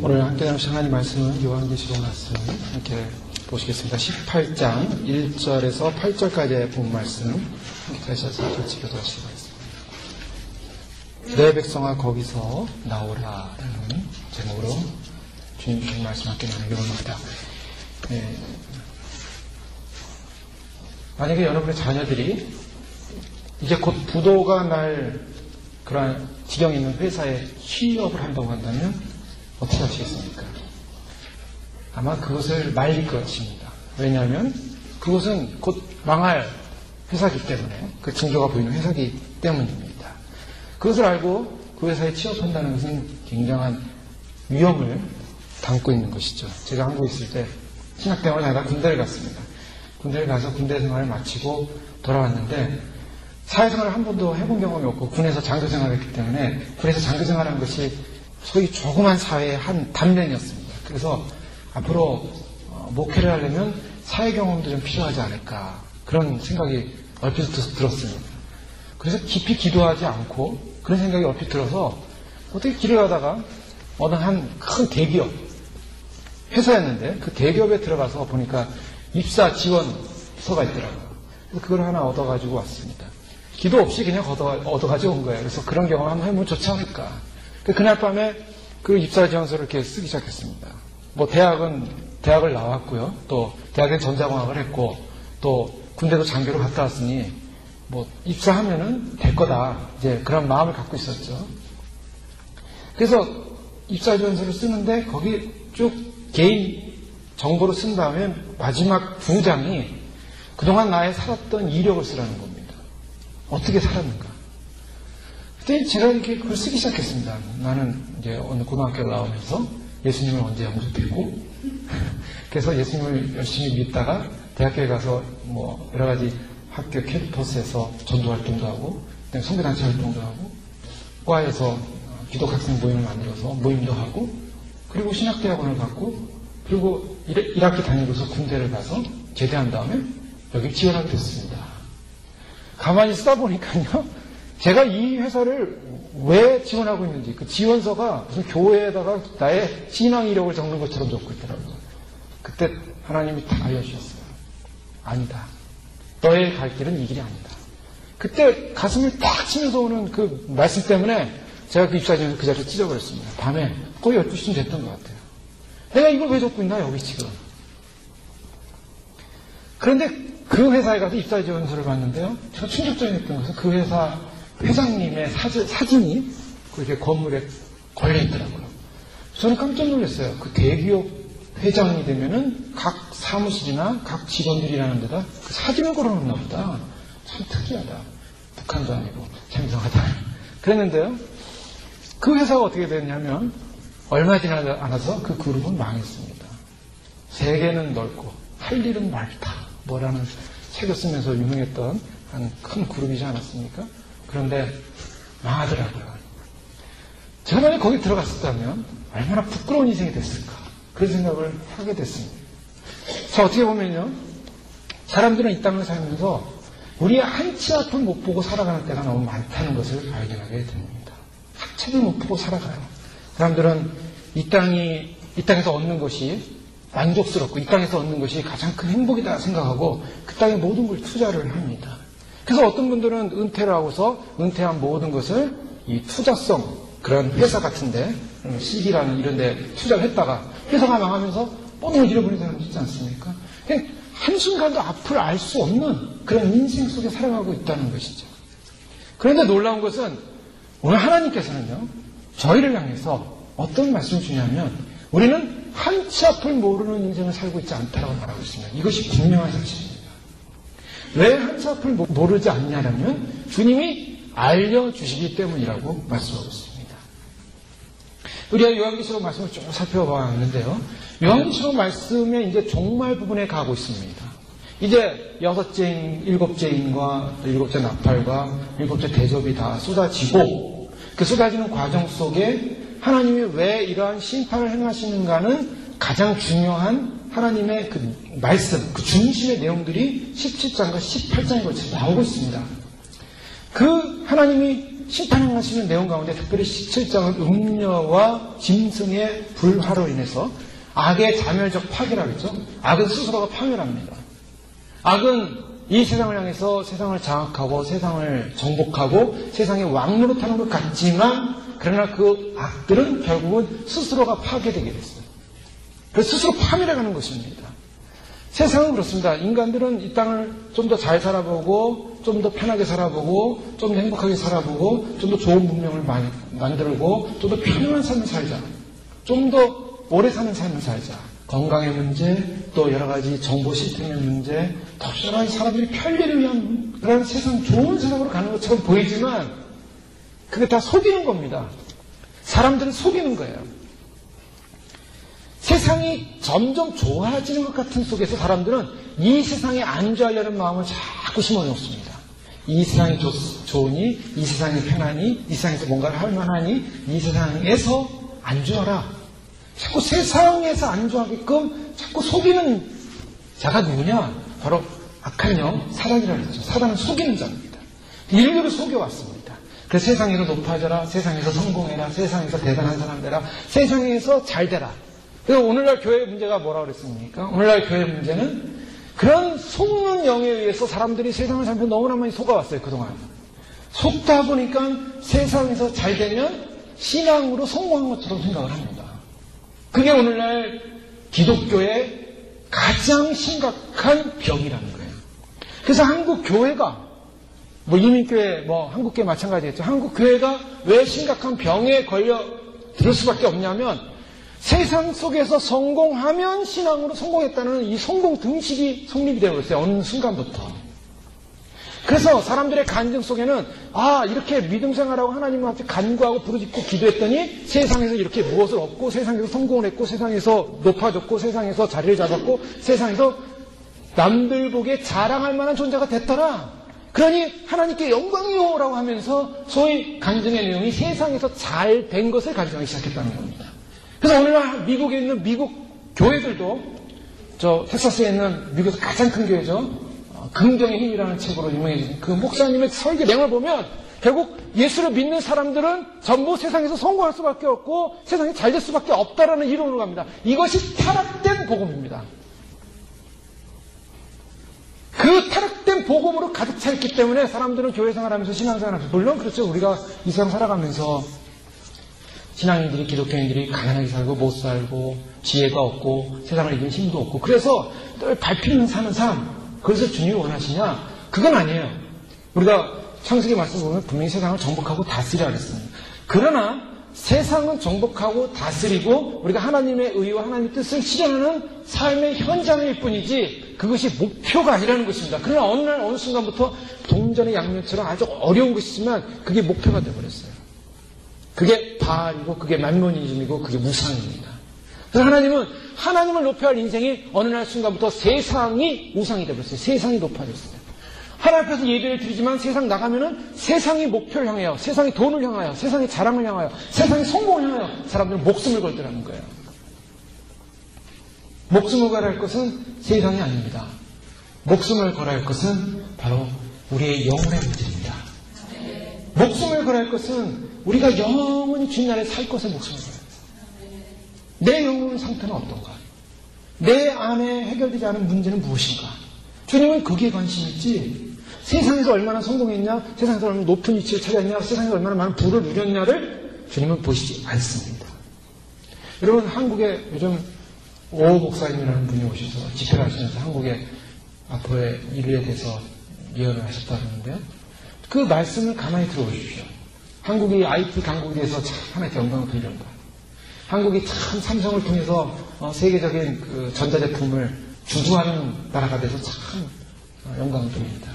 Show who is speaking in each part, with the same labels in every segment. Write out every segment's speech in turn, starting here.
Speaker 1: 오늘 함께 나누실 하나님 말씀은 요한계시록 말씀 이렇게 보시겠습니다. 18장 1절에서 8절까지의 본 말씀 함께 다시 같이 교도하시기 바랍니다. 내 백성아 거기서 나오라라는 제목으로 주님 주신 말씀 함께 나누기 원합니다. 만약에 여러분의 자녀들이 이제 곧 부도가 날 그러한 지경에 있는 회사에 취업을 한다고 한다면 어떻게 하시겠습니까? 아마 그것을 말릴 것 같습니다. 왜냐하면 그것은 곧 망할 회사이기 때문에, 그 징조가 보이는 회사이기 때문입니다. 그것을 알고 그 회사에 취업한다는 것은 굉장한 위험을 담고 있는 것이죠. 제가 한국에 있을 때 신학대학을 하다가 군대를 갔습니다. 군대를 가서 군대 생활을 마치고 돌아왔는데 사회생활을 한 번도 해본 경험이 없고 군에서 장교생활을 했기 때문에 군에서 장교생활한 것이 소위 조그만 사회의 한 단면이었습니다. 그래서 앞으로 목회를 하려면 사회 경험도 좀 필요하지 않을까 그런 생각이 얼핏 들었습니다. 그래서 깊이 기도하지 않고 그런 생각이 얼핏 들어서 어떻게 길을 가다가 어느 한 큰 대기업 회사였는데 그 대기업에 들어가서 보니까 입사 지원서가 있더라고요. 그래서 그걸 하나 얻어가지고 왔습니다. 기도 없이 그냥 얻어가지고 온 거예요. 그래서 그런 경험 한번 해보면 좋지 않을까. 그날 밤에 그 입사 지원서를 이렇게 쓰기 시작했습니다. 뭐 대학을 나왔고요. 또 대학엔 전자공학을 했고 또 군대도 장교로 갔다 왔으니 뭐 입사하면은 될 거다. 이제 그런 마음을 갖고 있었죠. 그래서 입사 지원서를 쓰는데 거기 쭉 개인 정보로 쓴 다음에 마지막 두 장이 그동안 나의 살았던 이력을 쓰라는 겁니다. 어떻게 살았는가. 그때 제가 이렇게 그걸 쓰기 시작했습니다. 나는 이제 어느 고등학교를 나오면서 예수님을 언제 영접했고, 그래서 예수님을 열심히 믿다가 대학교에 가서 뭐 여러 가지 학교 캠퍼스에서 전도 활동도 하고, 선교단체 활동도 하고, 과에서 기독학생 모임을 만들어서 모임도 하고, 그리고 신학대학원을 갔고, 그리고 1학기 다니고서 군대를 가서 제대한 다음에 여기 지원하게 됐습니다. 가만히 쓰다 보니까요, 제가 이 회사를 왜 지원하고 있는지, 그 지원서가 무슨 교회에다가 나의 신앙 이력을 적는 것처럼 적고 있더라고요. 그때 하나님이 다 알려주셨어요. 아니다. 너의 갈 길은 이 길이 아니다. 그때 가슴을 딱 치면서 오는 그 말씀 때문에 제가 그 입사지원서 그 자리에 찢어버렸습니다. 밤에 거의 12시쯤 됐던 것 같아요. 내가 이걸 왜 적고 있나, 여기 지금. 그런데 그 회사에 가서 입사지원서를 봤는데요. 제가 충격적이었던 것은 그 회사 회장님의 사진이 이렇게 건물에 걸려있더라고요. 저는 깜짝 놀랐어요. 그 대기업 회장이 되면은 각 사무실이나 각 직원들이라는 데다 그 사진을 걸어놓나 보다. 참 특이하다. 북한도 아니고 참 이상하다. 그랬는데요. 그 회사가 어떻게 됐냐면 얼마 지나지 않아서 그 그룹은 망했습니다. 세계는 넓고 할 일은 많다. 뭐라는 책을 쓰면서 유명했던 한 큰 그룹이지 않았습니까? 그런데 망하더라고요. 제가 만약에 거기 들어갔었다면 얼마나 부끄러운 인생이 됐을까. 그런 생각을 하게 됐습니다. 자, 어떻게 보면요. 사람들은 이 땅을 살면서 우리의 한 치 앞을 못 보고 살아가는 때가 너무 많다는 것을 발견하게 됩니다. 한 치 앞을 못 보고 살아가요. 사람들은 이 땅에서 얻는 것이 만족스럽고 이 땅에서 얻는 것이 가장 큰 행복이다 생각하고 그 땅에 모든 걸 투자를 합니다. 그래서 어떤 분들은 은퇴를 하고서 은퇴한 모든 것을 이 투자성 그런 회사 같은데 CD라는 이런 데 투자를 했다가 회사가 망하면서 뻔을 잃어버린 사람도 있지 않습니까? 한순간도 앞을 알 수 없는 그런 인생 속에 살아가고 있다는 것이죠. 그런데 놀라운 것은 오늘 하나님께서는요. 저희를 향해서 어떤 말씀을 주냐면 우리는 한 치 앞을 모르는 인생을 살고 있지 않다고 말하고 있습니다. 이것이 분명한 사실입니다. 왜 한 치 앞을 모르지 않냐면 주님이 알려주시기 때문이라고 말씀하고 있습니다. 우리가 요한계시록 말씀을 쭉 살펴봤는데요. 요한계시록 말씀의 이제 종말 부분에 가고 있습니다. 이제 6째, 7째 인과 7째 나팔과 7째 대접이 다 쏟아지고 그 쏟아지는 과정 속에 하나님이 왜 이러한 심판을 행하시는가는 가장 중요한 하나님의 그 말씀, 그 중심의 내용들이 17장과 18장에 걸쳐 나오고 있습니다. 그 하나님이 심판하시는 내용 가운데 특별히 17장은 음녀와 짐승의 불화로 인해서 악의 자멸적 파괴라고 했죠. 악은 스스로가 파멸합니다. 악은 이 세상을 향해서 세상을 장악하고 세상을 정복하고 세상의 왕노릇 하는 것 같지만 그러나 그 악들은 결국은 스스로가 파괴되게 됐어요. 그래서 스스로 파멸해가는 것입니다. 세상은 그렇습니다. 인간들은 이 땅을 좀 더 잘 살아보고 좀 더 편하게 살아보고 좀 더 행복하게 살아보고 좀 더 좋은 문명을 만들고 좀 더 편안한 삶을 살자. 좀 더 오래 사는 삶을 살자. 건강의 문제, 또 여러 가지 정보 시스템의 문제, 더 여러 가지 사람들이 편리를 위한 그런 세상 좋은 세상으로 가는 것처럼 보이지만 그게 다 속이는 겁니다. 사람들은 속이는 거예요. 세상이 점점 좋아지는 것 같은 속에서 사람들은 이 세상에 안주하려는 마음을 자꾸 심어놓습니다. 이 세상이 좋으니, 이 세상이 편하니, 이 세상에서 뭔가를 할 만하니, 이 세상에서 안주하라. 자꾸 세상에서 안주하게끔 자꾸 속이는 자가 누구냐? 바로 악한 영, 사단이라고 했죠. 사단은 속이는 자입니다. 인류를 속여왔습니다. 그래서 세상에서 높아져라, 세상에서 성공해라, 세상에서 대단한 사람 되라, 세상에서 잘 되라. 그래서 오늘날 교회의 문제가 뭐라고 그랬습니까? 오늘날 교회의 문제는 그런 속는 영에 의해서 사람들이 세상을 살면서 너무나 많이 속아왔어요, 그동안. 속다 보니까 세상에서 잘 되면 신앙으로 성공한 것처럼 생각을 합니다. 그게 오늘날 기독교의 가장 심각한 병이라는 거예요. 그래서 한국 교회가, 이민교회, 한국교회 마찬가지겠죠. 한국 교회가 왜 심각한 병에 걸려 들을 수밖에 없냐면 세상 속에서 성공하면 신앙으로 성공했다는 이 성공 등식이 성립이 되어 있어요. 어느 순간부터. 그래서 사람들의 간증 속에는 이렇게 믿음 생활하고 하나님한테 간구하고 부르짖고 기도했더니 세상에서 이렇게 무엇을 얻고 세상에서 성공을 했고 세상에서 높아졌고 세상에서 자리를 잡았고 세상에서 남들 보기에 자랑할 만한 존재가 됐더라. 그러니 하나님께 영광이요라고 하면서 소위 간증의 내용이 세상에서 잘 된 것을 간증하기 시작했다는 겁니다. 그래서 오늘날 미국에 있는 미국 교회들도 텍사스에 있는 미국에서 가장 큰 교회죠. 긍정의 힘이라는 책으로 유명해진 그 목사님의 설교 내용을 보면 결국 예수를 믿는 사람들은 전부 세상에서 성공할 수밖에 없고 세상에 잘 될 수밖에 없다라는 이론으로 갑니다. 이것이 타락된 복음입니다. 그 타락된 복음으로 가득 차 있기 때문에 사람들은 교회 생활하면서 신앙생활하면서 물론 그렇죠. 우리가 이 세상 살아가면서 신앙인들이 기독교인들이 가난하게 살고 못 살고 지혜가 없고 세상을 이길 힘도 없고 그래서 늘 밟히는 사는 삶 그래서 주님이 원하시냐? 그건 아니에요. 우리가 창세기 말씀 보면 분명히 세상을 정복하고 다스리라 그랬습니다. 그러나 세상은 정복하고 다스리고 우리가 하나님의 의와 하나님의 뜻을 실현하는 삶의 현장일 뿐이지 그것이 목표가 아니라는 것입니다. 그러나 어느 날 어느 순간부터 동전의 양면처럼 아주 어려운 것이지만 그게 목표가 되어버렸어요. 그게 바알이고 그게 만모니즘이고 그게 우상입니다. 그래서 하나님은 하나님을 높여야 할 인생이 어느 날 순간부터 세상이 우상이 되어버렸어요. 세상이 높아졌어요. 하나님 앞에서 예배를 드리지만 세상 나가면은 세상의 목표를 향하여, 세상의 돈을 향하여, 세상의 자랑을 향하여, 세상의 성공을 향하여 사람들은 목숨을 걸더라는 거예요. 목숨을 걸어야 할 것은 세상이 아닙니다. 목숨을 걸어야 할 것은 바로 우리의 영혼의 문제입니다. 목숨을 걸어야 할 것은 우리가 영원히 주님 나라에 살 것에 목숨을 걸어야 합니다. 내 영혼의 상태는 어떤가? 내 안에 해결되지 않은 문제는 무엇인가? 주님은 거기에 관심이 있지 세상에서 얼마나 성공했냐, 세상에서 얼마나 높은 위치를 차지했냐, 세상에서 얼마나 많은 부를 누렸냐를 주님은 보시지 않습니다. 여러분 한국에 요즘 오 목사님이라는 분이 오셔서 집회를 하시면서 한국의 앞으로의 인류에 대해서 예언을 하셨다는데요. 그 말씀을 가만히 들어보십시오. 한국이 IT 강국에 대해서 참 하나님께 영광을 돌린다. 한국이 참 삼성을 통해서 세계적인 그 전자제품을 주도하는 나라가 돼서 참 영광을 돌립니다.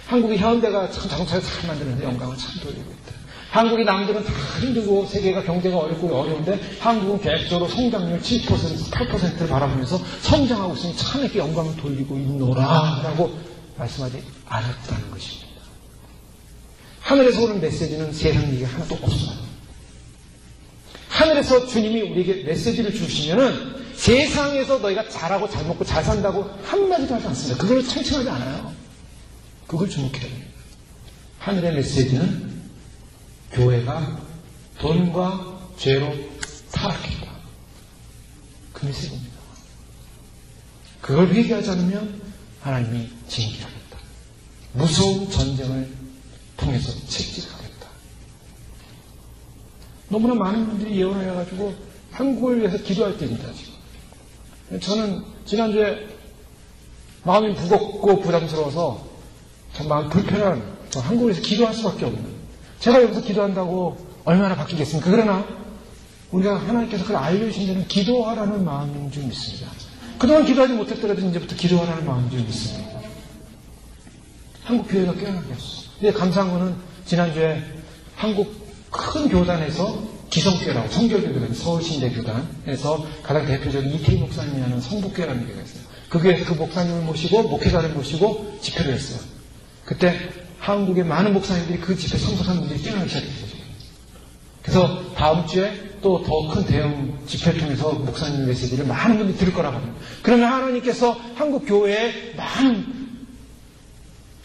Speaker 1: 한국이 현대가 참 자동차를 잘 만드는데 영광을 참 돌리고 있다. 한국이 남들은 다 힘들고 세계가 경제가 어렵고 어려운데 한국은 계획적으로 성장률 7%, 8%를 바라보면서 성장하고 있으니 참에게 영광을 돌리고 있노라 라고 말씀하지 않았다는 것입니다. 하늘에서 오는 메시지는 세상 얘기가 하나도 없어요. 하늘에서 주님이 우리에게 메시지를 주시면은 세상에서 너희가 잘하고 잘 먹고 잘 산다고 한마디도 하지 않습니다. 그걸 청칭하지 않아요. 그걸 주목해야 됩니다. 하늘의 메시지는 교회가 돈과 죄로 타락했다. 그 메시지입니다. 그걸 회개하지 않으면 하나님이 징계하겠다. 무서운 전쟁을 통해서 채찍하겠다. 너무나 많은 분들이 예언하여가지고 한국을 위해서 기도할 때입니다. 지금. 저는 지난주에 마음이 무겁고 부담스러워서 참 마음 불편한 한국에서 기도할 수밖에 없는, 제가 여기서 기도한다고 얼마나 바뀌겠습니까? 그러나 우리가 하나님께서 그걸 알려주신 데는 기도하라는 마음인 줄 믿습니다. 그동안 기도하지 못했더라도 이제부터 기도하라는 마음인 줄 믿습니다. 한국 교회가 깨어나게 했어요. 근데 감사한 거는 지난주에 한국 큰 교단에서 기성교회라고, 성결교단, 서울신대교단에서 가장 대표적인 이태희 목사님이 하는 성북교회라는 교회가 있어요. 그 교회에서 그 목사님을 모시고 목회자를 모시고 집회를 했어요. 그때 한국의 많은 목사님들이 그 집회 참석하는 분들이 깨어나기 시작했어요. 그래서 다음 주에 또 더 큰 대형 집회를 통해서 목사님 메시지를 많은 분들이 들을 거라고 합니다. 그러면 하나님께서 한국 교회에 많은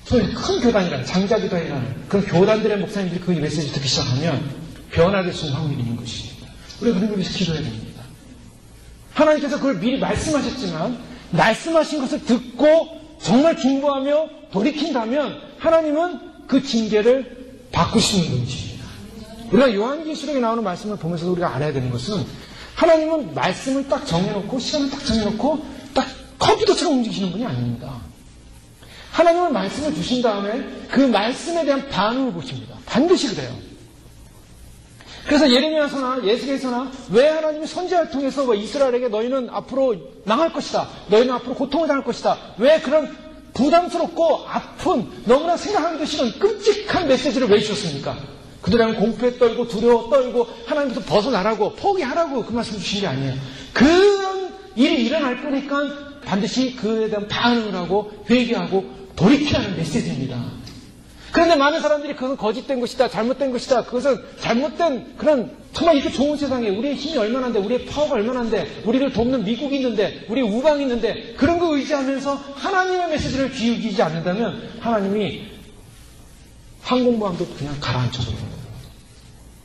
Speaker 1: 소위 큰 교단이라는, 장자교단이라는 그런 교단들의 목사님들이 그 메시지를 듣기 시작하면 변화될 수 있는 확률이 있는 것입니다. 우리가 그런 걸 위해서 기도해야 됩니다. 하나님께서 그걸 미리 말씀하셨지만 말씀하신 것을 듣고 정말 중보하며 돌이킨다면 하나님은 그 징계를 바꾸시는 분이십니다. 우리가 요한계시록에 나오는 말씀을 보면서 우리가 알아야 되는 것은 하나님은 말씀을 딱 정해놓고 시간을 딱 정해놓고 딱 컴퓨터처럼 움직이시는 분이 아닙니다. 하나님은 말씀을 주신 다음에 그 말씀에 대한 반응을 보십니다. 반드시 그래요. 그래서 예레미야서나 예수께서나 왜 하나님이 선지자를 통해서 이스라엘에게 너희는 앞으로 망할 것이다, 너희는 앞으로 고통을 당할 것이다, 왜 그런 부담스럽고 아픈, 너무나 생각하기도 싫은 끔찍한 메시지를 왜 주셨습니까? 그들은 공포에 떨고 두려워 떨고 하나님께서 벗어나라고, 포기하라고 그 말씀을 주신 게 아니에요. 그런 일이 일어날 거니까 반드시 그에 대한 반응을 하고 회개하고 돌이키라는 메시지입니다. 그런데 많은 사람들이 그것은 거짓된 것이다, 잘못된 것이다, 그것은 잘못된 그런, 정말 이렇게 좋은 세상에 우리의 힘이 얼마나인데, 우리의 파워가 얼마나인데, 우리를 돕는 미국이 있는데, 우리 우방이 있는데, 그런 거 의지하면서 하나님의 메시지를 귀 기울이지 않는다면 하나님이 항공모함도 그냥 가라앉혀버리는 거예요.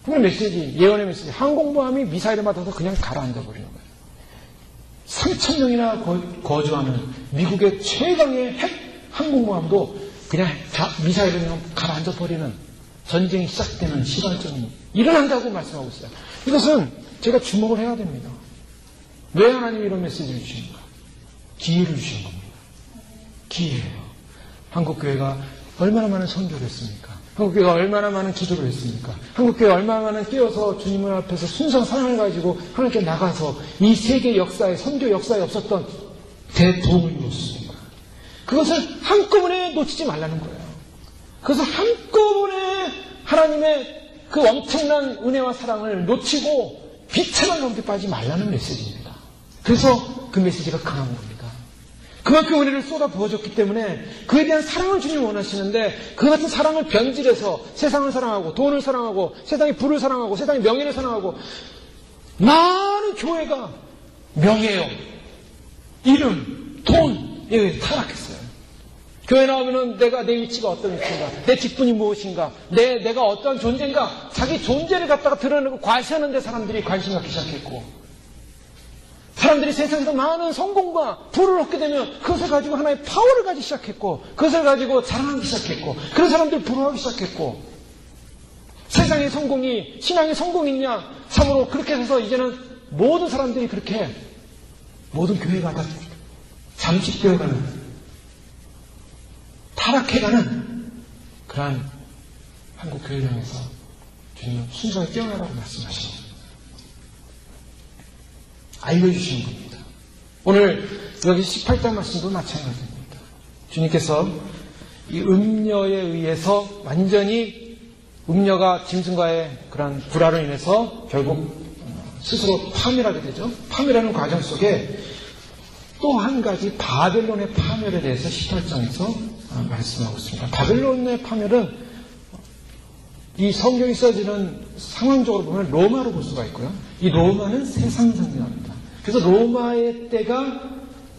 Speaker 1: 그런 메시지, 예언의 메시지, 항공모함이 미사일을 맞아서 그냥 가라앉아버리는 거예요. 3,000명이나 거주하는 미국의 최강의 핵 항공모함도 그냥 미사일을 그냥 가라앉아버리는, 전쟁이 시작되는 시발점이 일어난다고 말씀하고 있어요. 이것은 제가 주목을 해야 됩니다. 왜 하나님이 이런 메시지를 주시는가? 기회를 주시는 겁니다. 기회예요. 한국교회가 얼마나 많은 선교를 했습니까? 한국교회가 얼마나 많은 기도를 했습니까? 한국교회가 얼마나 많은 깨어서 주님을 앞에서 순수한 사랑을 가지고 하나님께 나가서 이 세계 역사에, 선교 역사에 없었던 대도움을 이뤘습니다. 그것을 한꺼번에 놓치지 말라는 거예요. 그것을 한꺼번에 하나님의 그 엄청난 은혜와 사랑을 놓치고 비참한 넘게 빠지지 말라는 메시지입니다. 그래서 그 메시지가 강한 겁니다. 그만큼 은혜를 쏟아 부어줬기 때문에 그에 대한 사랑을 주님이 원하시는데, 그 같은 사랑을 변질해서 세상을 사랑하고 돈을 사랑하고 세상의 부를 사랑하고 세상의 명예를 사랑하고, 많은 교회가 명예요, 이름, 돈에 의해 타락했어요. 교회 나오면은 내가, 내 위치가 어떤 위치인가, 내 직분이 무엇인가, 내가 어떠한 존재인가, 자기 존재를 갖다가 드러내고 과시하는 데 사람들이 관심 갖기 시작했고, 사람들이 세상에서 많은 성공과 부를 얻게 되면 그것을 가지고 하나의 파워를 가지기 시작했고, 그것을 가지고 자랑하기 시작했고, 그런 사람들이 부러워하기 시작했고, 세상의 성공이 신앙의 성공이냐, 참으로 그렇게 해서 이제는 모든 사람들이 그렇게, 모든 교회가 다 잠식되어가는, 타락해가는 그러한 한국 교회를 향해서 주님은 순수하게 깨어나라고 말씀하십니다. 알려주시는 겁니다. 오늘 여기 18장 말씀도 마찬가지입니다. 주님께서 이 음녀에 의해서 완전히, 음녀가 짐승과의 그런 불화로 인해서 결국 스스로 파멸하게 되죠. 파멸하는 과정 속에 또 한 가지 바벨론의 파멸에 대해서 18장에서 말씀하고 있습니다. 바벨론의 파멸은 이 성경이 써지는 상황적으로 보면 로마로 볼 수가 있고요. 이 로마는 세상 상징합니다. 그래서 로마의 때가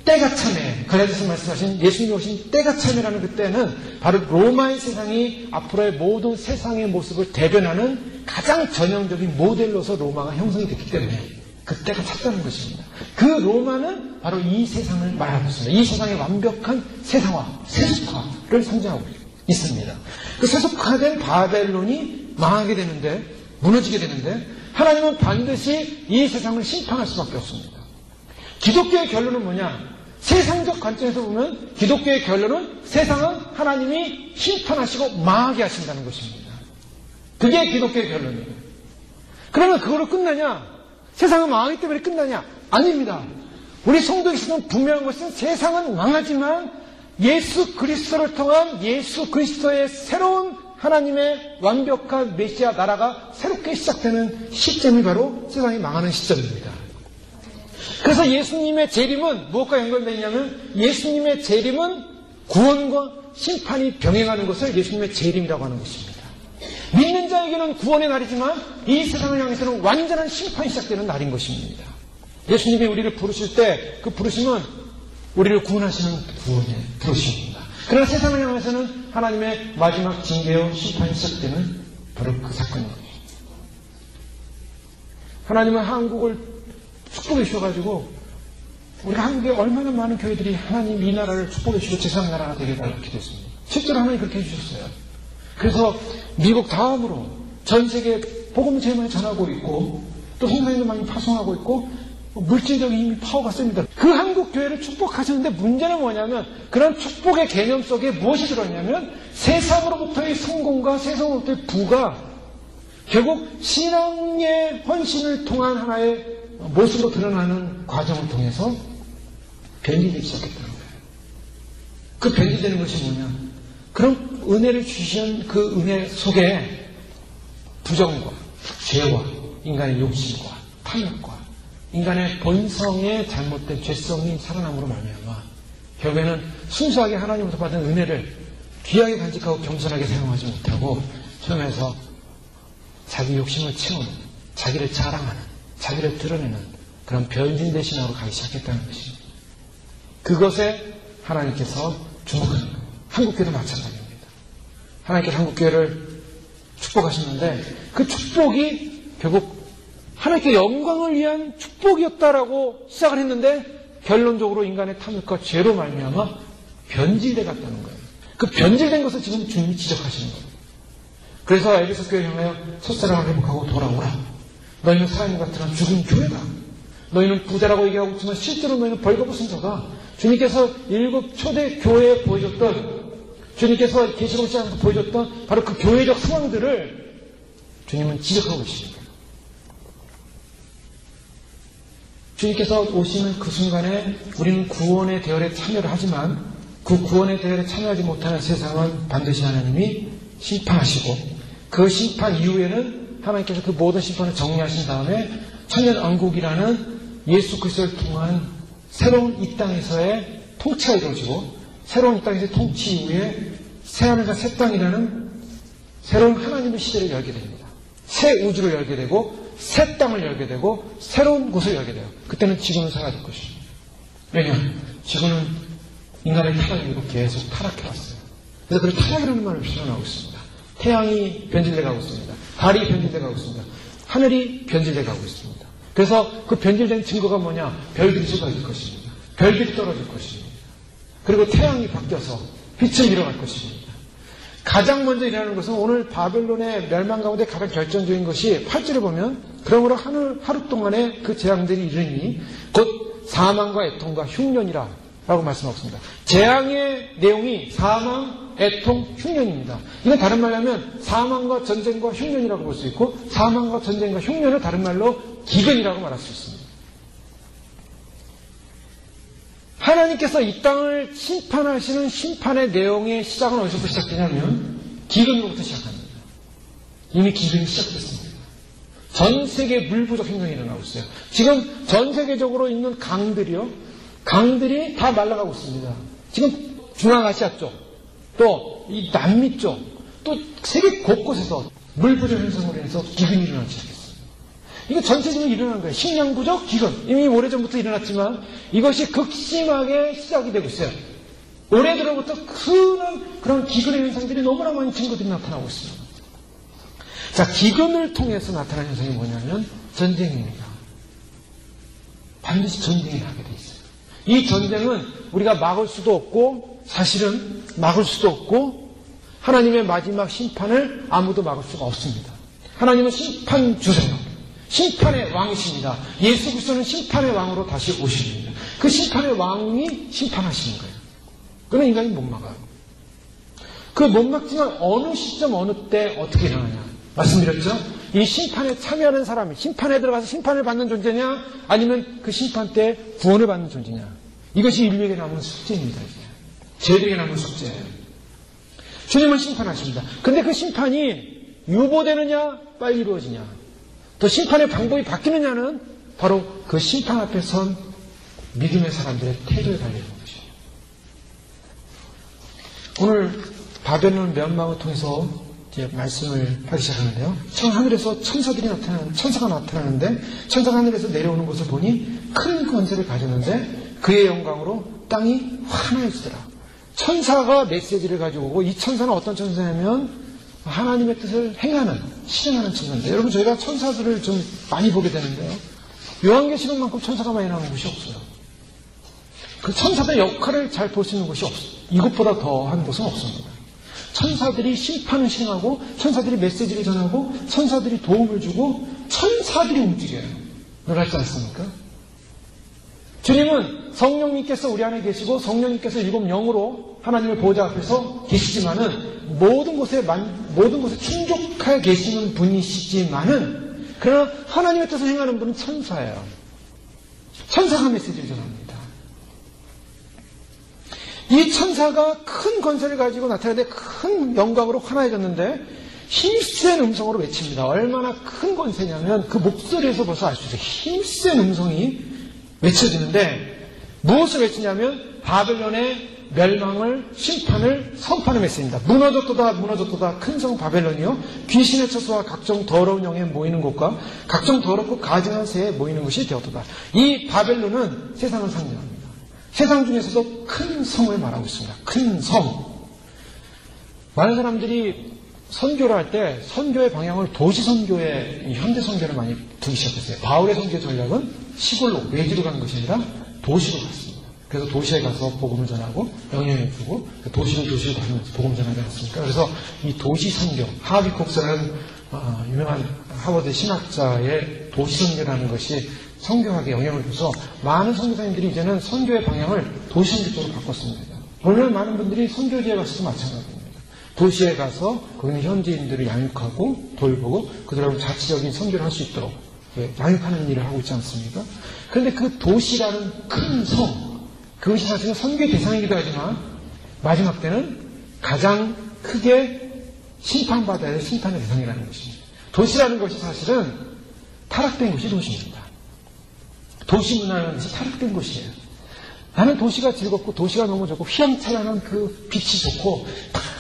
Speaker 1: 때가 참에, 갈라디아서 말씀하신 예수님이 오신 때가 참에라는 그 때는 바로 로마의 세상이 앞으로의 모든 세상의 모습을 대변하는 가장 전형적인 모델로서 로마가 형성이 됐기 때문에 그 때가 찼다는 것입니다. 그 로마는 바로 이 세상을 말하고 있습니다. 이 세상의 완벽한 세상화, 세속화를 상징하고 있습니다. 그 세속화된 바벨론이 망하게 되는데, 무너지게 되는데 하나님은 반드시 이 세상을 심판할 수밖에 없습니다. 기독교의 결론은 뭐냐? 세상적 관점에서 보면 기독교의 결론은 세상은 하나님이 심판하시고 망하게 하신다는 것입니다. 그게 기독교의 결론이에요. 그러면 그걸로 끝나냐? 세상은 망하기 때문에 끝나냐? 아닙니다. 우리 성도에서는 분명한 것은 세상은 망하지만 예수 그리스도를 통한 예수 그리스도의 새로운 하나님의 완벽한 메시아 나라가 새롭게 시작되는 시점이 바로 세상이 망하는 시점입니다. 그래서 예수님의 재림은 무엇과 연관되어 있냐면 예수님의 재림은 구원과 심판이 병행하는 것을 예수님의 재림이라고 하는 것입니다. 믿는 자에게는 구원의 날이지만 이 세상을 향해서는 완전한 심판이 시작되는 날인 것입니다. 예수님이 우리를 부르실 때 그 부르심은 우리를 구원하시는 구원의 부르심입니다. 그러나 세상을 향해서는 하나님의 마지막 징계와 심판이 시작되는 바로 그 사건입니다. 하나님은 한국을 축복해 주셔가지고 우리가 한국에 얼마나 많은 교회들이 하나님 이 나라를 축복해 주시고 제사장 나라가 되게 이렇게 됐습니다. 실제로 하나님 그렇게 해주셨어요. 그래서 미국 다음으로 전 세계 복음을 제일 많이 전하고 있고 또 성당도 많이 파송하고 있고 물질적인 힘이 파워가 셉니다. 그 한국 교회를 축복하시는데 문제는 뭐냐면 그런 축복의 개념 속에 무엇이 들어있냐면 세상으로부터의 성공과 세상으로부터의 부가 결국 신앙의 헌신을 통한 하나의 모습으로 드러나는 과정을 통해서 변질되기 시작했다는 거예요. 그 변질되는 것이 뭐냐? 그런 은혜를 주신 그 은혜 속에 부정과 죄와 인간의 욕심과 탐욕과 인간의 본성의 잘못된 죄성이 살아남으로 말미암아 결국에는 순수하게 하나님으로부터 받은 은혜를 귀하게 간직하고 겸손하게 사용하지 못하고 처음에서 자기 욕심을 채우는, 자기를 자랑하는, 자기를 드러내는 그런 변질된 신앙으로 가기 시작했다는 것입니다. 그것에 하나님께서 주목하는 거예요. 한국교회도 마찬가지입니다. 하나님께서 한국교회를 축복하셨는데 그 축복이 결국 하나님께 영광을 위한 축복이었다라고 시작을 했는데 결론적으로 인간의 탐욕과 죄로 말미암아 변질돼 갔다는 거예요. 그 변질된 것을 지금 주님이 지적하시는 거예요. 그래서 에베소 교회 향하여 첫사랑을 회복하고 돌아오라. 너희는 사람과 같은 죽은 교회다. 너희는 부자라고 얘기하고 있지만 실제로 너희는 벌거벗은 자다. 주님께서 일곱 초대 교회에 보여줬던 주님께서 계시록 시작에서 보여줬던 바로 그 교회적 상황들을 주님은 지적하고 계십니다. 주님께서 오시는 그 순간에 우리는 구원의 대열에 참여를 하지만 그 구원의 대열에 참여하지 못하는 세상은 반드시 하나님이 심판하시고 그 심판 이후에는 하나님께서 그 모든 심판을 정리하신 다음에 천년왕국이라는 예수 그리스도를 통한 새로운 이 땅에서의 통치가 이루어지고 새로운 이 땅에서의 통치 이후에 새하늘과 새 땅이라는 새로운 하나님의 시대를 열게 됩니다. 새 우주를 열게 되고 새 땅을 열게 되고 새로운 곳을 열게 돼요. 그때는 지구는 사라질 것입니다. 왜냐하면 지구는 인간의 타락으로 계속 타락해왔어요. 그래서 그 타락이라는 말을 표현하고 있습니다. 태양이 변질돼가고 있습니다. 달이 변질돼가고 있습니다. 하늘이 변질돼가고 있습니다. 그래서 그 변질된 증거가 뭐냐? 별들이 쏟아질 것입니다. 별들이 떨어질 것입니다. 그리고 태양이 바뀌어서 빛을 잃어갈 것입니다. 가장 먼저 일어나는 것은 오늘 바벨론의 멸망 가운데 가장 결정적인 것이 8절을 보면 그러므로 하루 동안에 그 재앙들이 이르니 곧 사망과 애통과 흉년이라 라고 말씀하고 있습니다. 재앙의 내용이 사망, 애통, 흉년입니다. 이건 다른 말로 하면 사망과 전쟁과 흉년이라고 볼 수 있고 사망과 전쟁과 흉년을 다른 말로 기근이라고 말할 수 있습니다. 하나님께서 이 땅을 심판하시는 심판의 내용의 시작은 어디서부터 시작되냐면 기근으로부터 시작합니다. 이미 기근이 시작됐습니다. 전 세계 물 부족 행동이 일어나고 있어요. 지금 전 세계적으로 있는 강들이 다 말라가고 있습니다. 지금 중앙아시아 쪽, 또 이 남미 쪽, 또 세계 곳곳에서 물 부족 현상으로 인해서 기근이 일어나기 시작했습니다. 이거 전체적으로 일어나는 거예요. 식량 부족, 기근. 이미 오래전부터 일어났지만 이것이 극심하게 시작이 되고 있어요. 올해 들어부터 큰 그런 기근의 현상들이 너무나 많은 증거들이 나타나고 있습니다. 자, 기근을 통해서 나타나는 현상이 뭐냐면 전쟁입니다. 반드시 전쟁이 나게 돼 있어요. 이 전쟁은 우리가 막을 수도 없고 사실은 막을 수도 없고 하나님의 마지막 심판을 아무도 막을 수가 없습니다. 하나님은 심판 주세요. 심판의 왕이십니다. 예수 그리스도는 심판의 왕으로 다시 오십니다. 그 심판의 왕이 심판하시는 거예요. 그는 인간이 못 막아요. 그 못 막지만 어느 시점 어느 때 어떻게 일어나냐 말씀드렸죠? 이 심판에 참여하는 사람이 심판에 들어가서 심판을 받는 존재냐 아니면 그 심판 때 구원을 받는 존재냐 이것이 인류에게 남은 숙제입니다. 이제. 저희들에게 남은 숙제예요. 주님은 심판하십니다. 근데 그 심판이 유보되느냐 빨리 이루어지냐 또 심판의 방법이 바뀌느냐는 바로 그 심판 앞에 선 믿음의 사람들의 태도에 달려있는 것이에요. 오늘 바벨론 멸망을 통해서 이제 말씀을 하기 시작하는데요. 하늘에서 천사가 나타나는데 천사가 하늘에서 내려오는 것을 보니 큰 권세를 가졌는데 그의 영광으로 땅이 환해지더라. 천사가 메시지를 가지고 오고 이 천사는 어떤 천사냐면 하나님의 뜻을 행하는, 실행하는 천사인데 여러분 저희가 천사들을 좀 많이 보게 되는데요. 요한계시록만큼 천사가 많이 나오는 곳이 없어요. 그 천사들의 역할을 잘 볼 수 있는 곳이 없어요. 이것보다 더한 곳은 없습니다. 천사들이 심판을 실행하고 천사들이 메시지를 전하고 천사들이 도움을 주고 천사들이 움직여요. 그렇지 않습니까? 주님은 성령님께서 우리 안에 계시고 성령님께서 일곱 영으로 하나님의 보좌 앞에서 계시지만은 모든 곳에 충족하여 계시는 분이시지만은 그러나 하나님의 뜻을 행하는 분은 천사예요. 천사가 메시지를 전합니다. 이 천사가 큰 권세를 가지고 나타나는데 큰 영광으로 환해졌는데 힘센 음성으로 외칩니다. 얼마나 큰 권세냐면 그 목소리에서 벌써 알 수 있어요. 힘센 음성이 외쳐지는데 무엇을 외치냐면 바벨론의 멸망을 심판을 선포하는 메시지입니다. 무너졌도다 무너졌도다 큰 성 바벨론이요 귀신의 처소와 각종 더러운 영에 모이는 곳과 각종 더럽고 가증한 새에 모이는 곳이 되었도다. 이 바벨론은 세상을 상징합니다. 세상 중에서도 큰 성을 말하고 있습니다. 큰 성. 많은 사람들이 선교를 할 때 선교의 방향을 도시 선교에 현대 선교를 많이 두기 시작했어요. 바울의 선교 전략은 시골로 외지로 가는 것이 아니라 도시로 갔습니다. 그래서 도시에 가서 복음을 전하고 영향을 주고 도시를 가면서 복음 전하지 않습니까? 그래서 이 도시 선교, 하비 콕스라는 유명한 하버드 신학자의 도시 선교라는 것이 선교학에 영향을 줘서 많은 선교사님들이 이제는 선교의 방향을 도시 선교 쪽으로 바꿨습니다. 오늘 많은 분들이 선교지에 가서도 마찬가지입니다. 도시에 가서 거기는 현지인들을 양육하고 돌보고 그들하고 자치적인 선교를 할 수 있도록 양육하는 일을 하고 있지 않습니까? 그런데 그 도시라는 큰 성, 그것이 사실은 선교의 대상이기도 하지만 마지막 때는 가장 크게 심판받아야 할 심판의 대상이라는 것입니다. 도시라는 것이 사실은 타락된 곳이 도시입니다. 도시 문화라는 것이 타락된 곳이에요. 나는 도시가 즐겁고 도시가 너무 좋고 휘황찬란한 그 빛이 좋고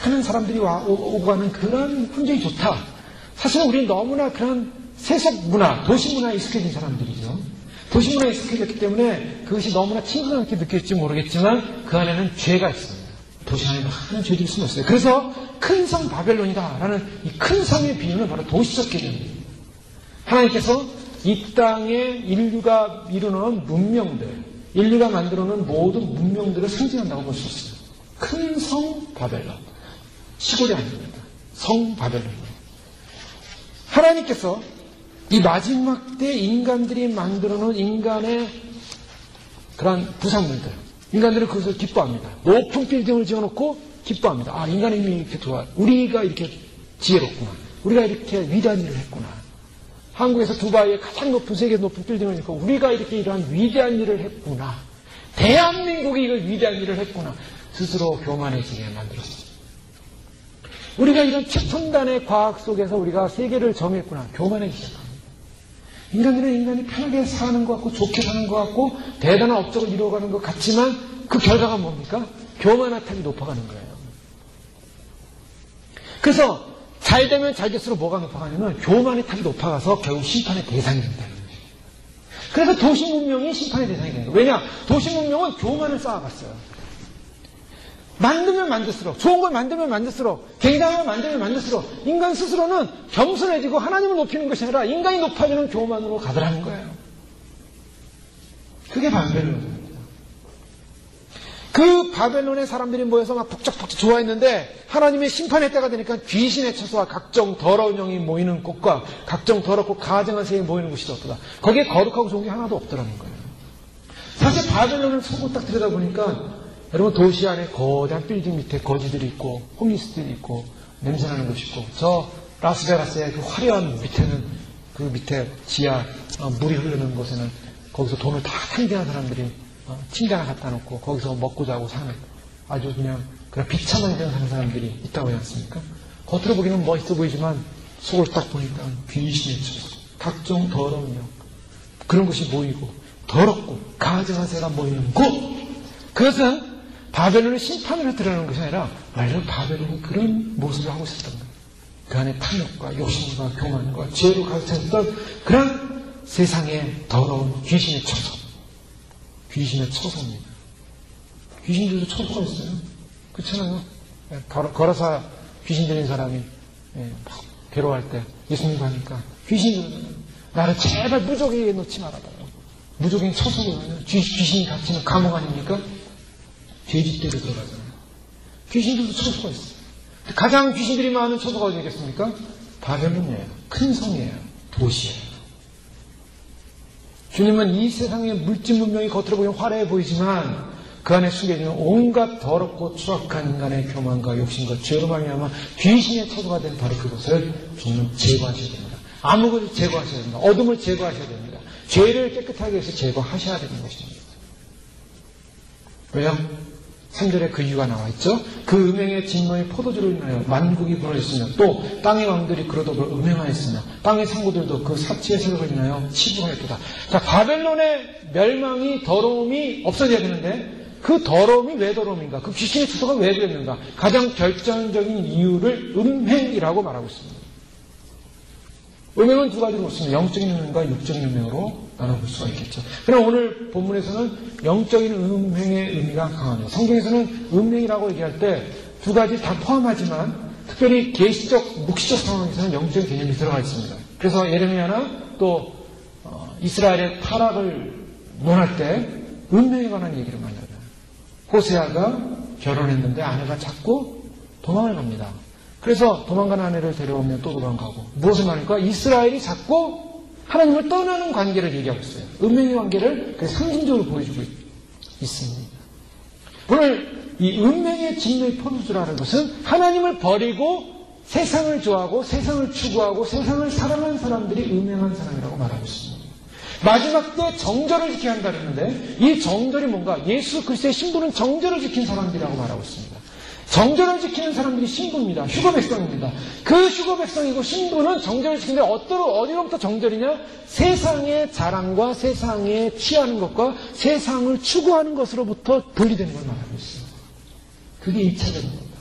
Speaker 1: 많은 사람들이 오고 가는 그런 풍경이 좋다. 사실은 우리는 너무나 그런 세속 문화, 도시 문화에 익숙해진 사람들이죠. 도시 문화에 익숙해졌기 때문에 그것이 너무나 친근하게 느낄지 모르겠지만 그 안에는 죄가 있습니다. 도시 안에 많은 죄들이 숨어 있어요. 그래서 큰 성 바벨론이다라는 이 큰 성의 비유는 바로 도시적 개념입니다. 하나님께서 이 땅에 인류가 이루는 문명들, 인류가 만들어놓은 모든 문명들을 상징한다고 볼 수 있어요. 큰 성 바벨론. 시골이 아닙니다. 성 바벨론입니다. 하나님께서 이 마지막 때 인간들이 만들어놓은 인간의 그런 부산물들, 인간들은 그것을 기뻐합니다. 높은 빌딩을 지어놓고 기뻐합니다. 아, 인간의 힘이 이렇게 좋아. 우리가 이렇게 지혜롭구나. 우리가 이렇게 위대한 일을 했구나. 한국에서 두바이에 가장 높은, 세계 높은 빌딩을 짓고 우리가 이렇게 이러한 위대한 일을 했구나. 대한민국이 이걸 위대한 일을 했구나. 스스로 교만해지게 만들었습니다. 우리가 이런 최첨단의 과학 속에서 우리가 세계를 정했구나. 교만해지기 시작합니다. 인간들은 인간이 편하게 사는 것 같고 좋게 사는 것 같고 대단한 업적을 이루어가는 것 같지만 그 결과가 뭡니까? 교만한 탑이 높아가는 거예요. 그래서 잘 되면 잘 될수록 뭐가 높아가냐면 교만의 탑이 높아가서 결국 심판의 대상이 된다는 거예요. 그래서 도시 문명이 심판의 대상이 되는 거예요. 왜냐? 도시 문명은 교만을 쌓아갔어요. 만들면 만들수록, 좋은 걸 만들면 만들수록, 굉장한 걸 만들면 만들수록 인간 스스로는 겸손해지고 하나님을 높이는 것이 아니라 인간이 높아지는 교만으로 가더라는 거예요. 그게 바벨론입니다. 그 바벨론의 사람들이 모여서 막 북적북적 좋아했는데 하나님의 심판의 때가 되니까 귀신의 처소와 각종 더러운 영이 모이는 곳과 각종 더럽고 가증한 세력이 모이는 곳이 없더라. 거기에 거룩하고 좋은 게 하나도 없더라는 거예요. 사실 바벨론을 속으로 딱 들여다보니까 여러분 도시 안에 거대한 빌딩 밑에 거지들이 있고 홈리스들이 있고 냄새나는 곳이 있고 저 라스베가스의 그 화려한 밑에는 그 밑에 지하 물이 흐르는 곳에는 거기서 돈을 다 탕진한 사람들이 침대 하나 갖다 놓고 거기서 먹고 자고 사는 아주 그냥 비참한 인생 사는 사람들이 있다고 하지 않습니까? 겉으로 보기는 멋있어 보이지만 속을 딱 보니까 귀신의 처소, 각종 더러운 영 그런 것이 모이고 더럽고 가증한 새가 모이는 곳 그것은 바벨론의 심판을 드러내는 것이 아니라 말로 바벨론이 그런 모습을 하고 있었던 거예요. 그 안에 탐욕과 욕심과 교만과 죄로 가득 찼던 그런 세상의 더러운 귀신의 처소. 귀신의 처소입니다. 귀신들도 처소가 있어요. 그렇잖아요. 걸어서 귀신 들린 사람이 막 괴로워할 때 예수님과 하니까 귀신들은 나를 제발 무적에게 놓지 말아봐요. 무적인 처소거든요. 귀신이 갇히는 감옥 아닙니까? 죄짓대로 들어가잖아요. 귀신들도 처소가 있어요. 가장 귀신들이 많은 처소가 어디겠습니까? 바벨론이에요. 큰 성이에요. 도시예요. 주님은 이 세상의 물질 문명이 겉으로 보기엔 화려해 보이지만 그 안에 숨겨지는 온갖 더럽고 추악한 인간의 교만과 욕심과 죄로 말미암아 귀신의 처소가 된 바로 그것을 주님은 제거하셔야 됩니다. 암흑을 제거하셔야 됩니다. 어둠을 제거하셔야 됩니다. 죄를 깨끗하게 해서 제거하셔야 되는 것입니다. 왜요? 3절에 그 이유가 나와 있죠. 그 음행의 진노의 포도주로 인하여 만국이 무너졌으며 또 땅의 왕들이 그로도 음행하였으며 땅의 상고들도 그 사치의 세력을 인하여 치부하였도다. 자, 바벨론의 멸망이 더러움이 없어져야 되는데 그 더러움이 왜 더러움인가? 그 귀신의 주소가 왜 그랬는가? 가장 결정적인 이유를 음행이라고 말하고 있습니다. 음행은 두 가지로 있습니다. 영적인 음행과 육적인 음행으로 나눠볼 수가 있겠죠. 그러나 오늘 본문에서는 영적인 음행의 의미가 강합니다. 성경에서는 음행이라고 얘기할 때 두 가지 다 포함하지만 특별히 계시적, 묵시적 상황에서는 영적인 개념이 들어가 있습니다. 그래서 예레미야나 또 이스라엘의 타락을 논할 때 음행에 관한 얘기를 많이 하죠. 호세아가 결혼했는데 아내가 자꾸 도망을 갑니다. 그래서 도망간 아내를 데려오면 또 도망가고 무엇을 말합니까? 이스라엘이 자꾸 하나님을 떠나는 관계를 얘기하고 있어요. 음행의 관계를 상징적으로 보여주고 있습니다. 오늘 이 음행의 진노의 포도주라는 것은 하나님을 버리고 세상을 좋아하고 세상을 추구하고 세상을 사랑하는 사람들이 음행한 사람이라고 말하고 있습니다. 마지막 때 정절을 지켜야 한다 그랬는데 이 정절이 뭔가? 예수 그리스도의 신부는 정절을 지킨 사람들이라고 말하고 있습니다. 정절을 지키는 사람들이 신부입니다. 휴거 백성입니다. 그 휴거 백성이고 신부는 정절을 지키는데 어디로부터 정절이냐? 세상의 자랑과 세상에 취하는 것과 세상을 추구하는 것으로부터 분리되는 걸 말하고 있습니다. 그게 2차적인 겁니다.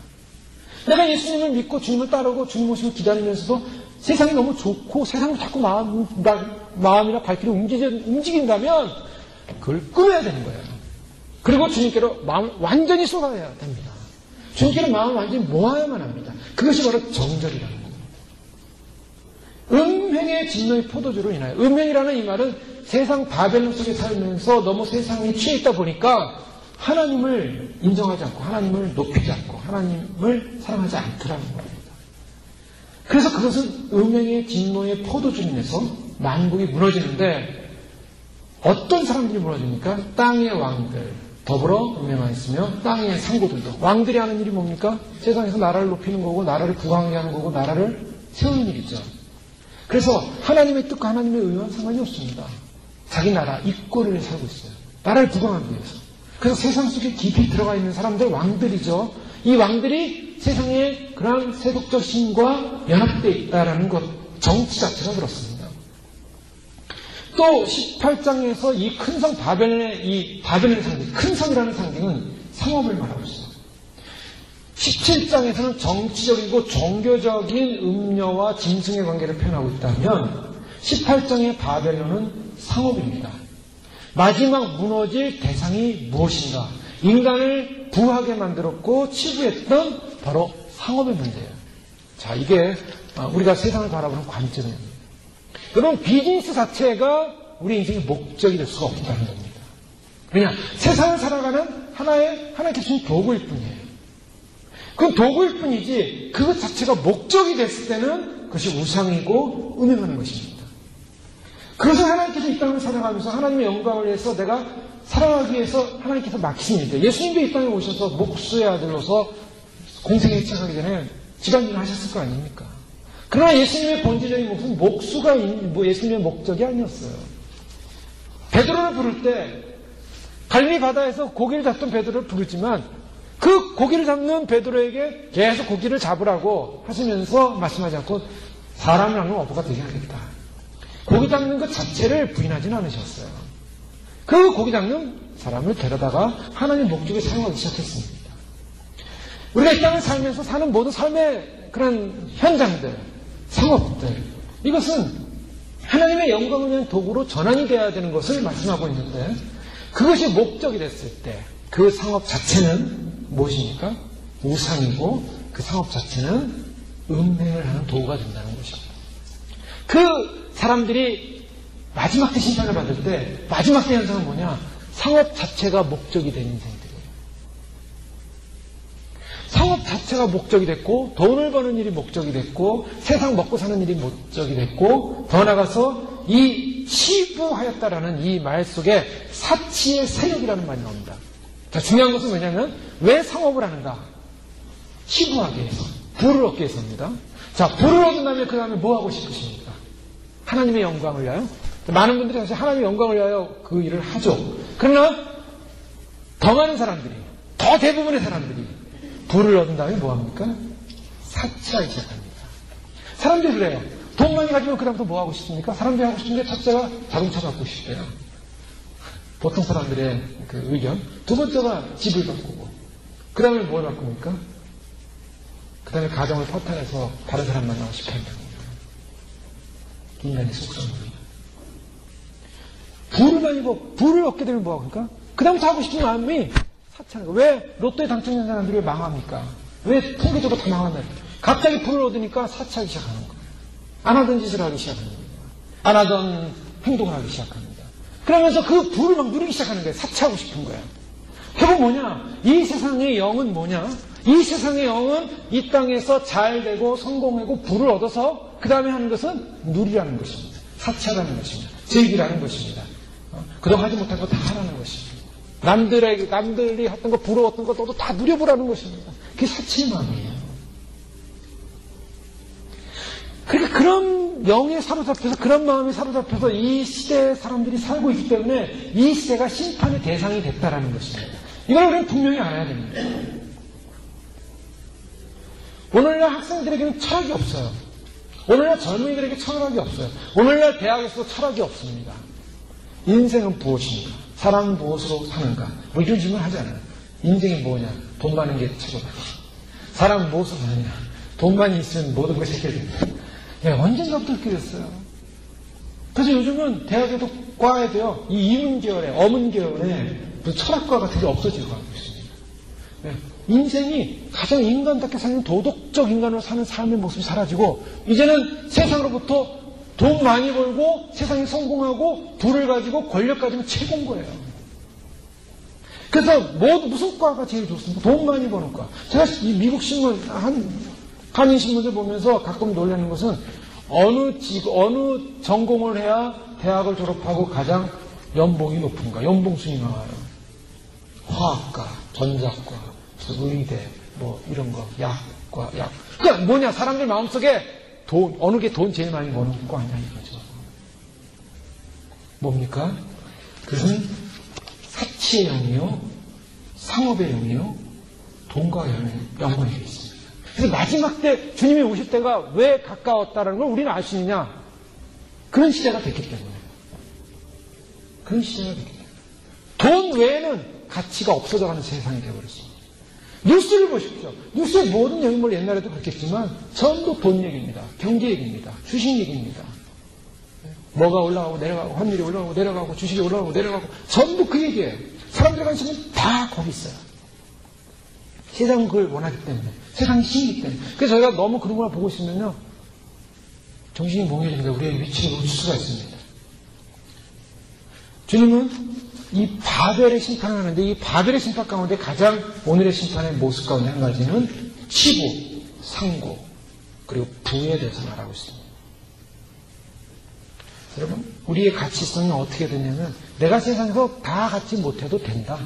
Speaker 1: 내가 예수님을 믿고 주님을 따르고 주님 오심을 기다리면서도 세상이 너무 좋고 세상을 자꾸 마음이나 발길이 움직인다면 그걸 끊어야 되는 거예요. 그리고 주님께로 마음을 완전히 쏟아내야 됩니다. 주님께로 마음을 완전히 모아야만 합니다. 그것이 바로 정절이라는 겁니다. 음행의 진노의 포도주로 인하여 음행이라는 이 말은 세상 바벨론 속에 살면서 너무 세상에 취해 있다 보니까 하나님을 인정하지 않고 하나님을 높이지 않고 하나님을 사랑하지 않더라는 겁니다. 그래서 그것은 음행의 진노의 포도주로 인해서 만국이 무너지는데 어떤 사람들이 무너집니까? 땅의 왕들 더불어 음행하였으며 땅의 상고들도. 왕들이 하는 일이 뭡니까? 세상에서 나라를 높이는 거고 나라를 부강하게 하는 거고 나라를 세우는 일이죠. 그래서 하나님의 뜻과 하나님의 의와 상관이 없습니다. 자기 나라 입꼬리를 살고 있어요. 나라를 부강하기 위해서. 그래서 세상 속에 깊이 들어가 있는 사람들 왕들이죠. 이 왕들이 세상에 그러한 세속적 신과 연합되어 있다라는 것 정치 자체가 그렇습니다. 또 18장에서 이 큰 성 바벨론의 이 바벨론 상징, 큰 성이라는 상징은 상업을 말하고 있어요. 17장에서는 정치적이고 종교적인 음녀와 짐승의 관계를 표현하고 있다면 18장의 바벨론은 상업입니다. 마지막 무너질 대상이 무엇인가? 인간을 부하게 만들었고 치부했던 바로 상업의 문제예요. 자, 이게 우리가 세상을 바라보는 관점입니다. 여러분, 비즈니스 자체가 우리 인생의 목적이 될 수가 없다는 겁니다. 왜냐? 세상을 살아가는 하나님께 주신 도구일 뿐이에요. 그건 도구일 뿐이지 그것 자체가 목적이 됐을 때는 그것이 우상이고 음행하는 것입니다. 그것을 하나님께서 이 땅을 살아가면서 하나님의 영광을 위해서 내가 살아가기 위해서 하나님께서 맡기신 일들. 예수님도 이 땅에 오셔서 목수의 아들로서 공생에 시작하기 전에 집안일을 하셨을 거 아닙니까? 그러나 예수님의 본질적인 목은 목수가 예수님의 목적이 아니었어요. 베드로를 부를 때 갈릴리 바다에서 고기를 잡던 베드로를 부르지만 그 고기를 잡는 베드로에게 계속 고기를 잡으라고 하시면서 말씀하지 않고 사람을 하는 어부가 되게 하겠다. 고기 잡는 것 자체를 부인하지는 않으셨어요. 그 고기 잡는 사람을 데려다가 하나님 목적에 사용하기 시작했습니다. 우리가 이 땅을 살면서 사는 모든 삶의 그런 현장들, 상업들, 이것은 하나님의 영광을 위한 도구로 전환이 되어야 되는 것을 말씀하고 있는데 그것이 목적이 됐을 때 그 상업 자체는 무엇입니까? 우상이고 그 상업 자체는 음행을 하는 도구가 된다는 것입니다. 그 사람들이 마지막 때 심판을 받을 때 마지막 때 현상은 뭐냐? 상업 자체가 목적이 된 인생들이에요. 상업 자체가 목적이 됐고 돈을 버는 일이 목적이 됐고 세상 먹고 사는 일이 목적이 됐고 더 나아가서 이 치부하였다라는 이 말 속에 사치의 세력이라는 말이 나옵니다. 자, 중요한 것은 뭐냐면 왜 상업을 하는가? 치부하기 위해서, 부를 얻기 위해서입니다. 자, 부를 얻은 다음에 그 다음에 뭐 하고 싶으십니까? 하나님의 영광을 위하여? 많은 분들이 사실 하나님의 영광을 위하여 그 일을 하죠. 그러나 더 많은 사람들이, 더 대부분의 사람들이 부를 얻은 다음에 뭐 합니까? 사치하기 시작합니다. 사람들이 그래요. 돈 많이 가지면 그 다음부터 뭐 하고 싶습니까? 사람들이 하고 싶은 게 첫째가 자동차 갖고 싶대요. 보통 사람들의 그 의견. 두 번째가 집을 바꾸고. 그 다음에 뭘 바꿉니까? 그 다음에 가정을 파탄해서 다른 사람 만나고 싶어 한다는 거예요. 인간의 속성입니다. 부를 얻게 되면 뭐 합니까? 그 다음부터 하고 싶은 마음이 사치하는 거예요. 왜 로또에 당첨된 사람들이 왜 망합니까? 왜 통계적으로 다 망한다? 갑자기 부를 얻으니까 사치하기 시작하는 거예요. 안 하던 짓을 하기 시작하는 거예요. 안 하던 행동을 하기 시작합니다. 그러면서 그 부를 막 누리기 시작하는 거예요. 사치하고 싶은 거예요. 결국 뭐냐? 이 세상의 영은 뭐냐? 이 세상의 영은 이 땅에서 잘 되고 성공하고 부를 얻어서 그 다음에 하는 것은 누리라는 것입니다. 사치하라는 것입니다. 즐기라는 것입니다. 그동안 하지 못한 거 다 하라는 것입니다. 남들이 했던 거, 부러웠던 거 너도 다 누려보라는 것입니다. 그게 사치의 마음이에요. 그러니까 그런 영에 사로잡혀서 그런 마음에 사로잡혀서 이 시대의 사람들이 살고 있기 때문에 이 시대가 심판의 대상이 됐다라는 것입니다. 이걸 우리는 분명히 알아야 됩니다. 오늘날 학생들에게는 철학이 없어요. 오늘날 젊은이들에게 철학이 없어요. 오늘날 대학에서도 철학이 없습니다. 인생은 무엇인가? 사람은 무엇으로 사는가? 뭐 이런 질문 하잖아요. 인생이 뭐냐? 돈 많은 게 최고다. 사람은 무엇으로 사느냐? 돈만 있으면 모든 것이 해결됩니다. 네, 언젠가부터 그렇게 됐어요. 그래서 요즘은 대학에도 과에도요, 이 이문계열에, 어문계열에 철학과 같은 게 없어지고 가고 있습니다. 네, 인생이 가장 인간답게 사는 도덕적 인간으로 사는 삶의 모습이 사라지고, 이제는 세상으로부터 돈 많이 벌고, 세상에 성공하고, 부를 가지고, 권력 가지면 최고인 거예요. 그래서 무슨 과가 제일 좋습니까? 돈 많이 버는 과. 제가 이 미국 신문, 한인 신문을 보면서 가끔 놀라는 것은 어느 전공을 해야 대학을 졸업하고 가장 연봉이 높은가? 연봉 순위 나와요. 화학과, 전자과, 의대, 뭐 이런 거, 약과, 약. 그러니까 뭐냐? 사람들 마음속에 어느 게 돈 제일 많이 버는 거 아니야 이거죠. 뭡니까? 그것은 사치의 영이요, 상업의 영이요, 돈과 연관이 되어 있습니다. 그래서 마지막 때 주님이 오실 때가 왜 가까웠다는 걸 우리는 알 수 있느냐? 그런 시대가 됐기 때문에. 그런 시대가 됐기 때문에. 돈 외에는 가치가 없어져가는 세상이 되어버렸습니다. 돈 외에는 가치가 없어져가는 세상이 되어버렸습니다. 그래서 마지막 때 주님이 오실 때가 왜 가까웠다라는 걸 우리는 알 수 있느냐? 그런 시대가 됐기 때문에. 돈 외에는 가치가 없어져가는 세상이 되어버렸습니다. 뉴스를 보십시오. 뉴스의 모든 내용을 옛날에도 그렇겠지만 전부 돈 얘기입니다. 경제 얘기입니다. 주식 얘기입니다. 뭐가 올라가고 내려가고 환율이 올라가고 내려가고 주식이 올라가고 내려가고 전부 그 얘기예요. 사람들의 관심은 다 거기 있어요. 세상은 그걸 원하기 때문에, 세상이 신이기 때문에. 그래서 저희가 너무 그런 걸 보고 있으면요, 정신이 몽해집니다. 우리의 위치를 놓칠 수가 있습니다. 주님은 이 바벨의 심판을 하는데, 이 바벨의 심판 가운데 가장 오늘의 심판의 모습 가운데 한 가지는 치부, 상고, 그리고 부에 대해서 말하고 있습니다. 여러분, 우리의 가치성이 어떻게 되냐면, 내가 세상에서 다 갖지 못해도 된다.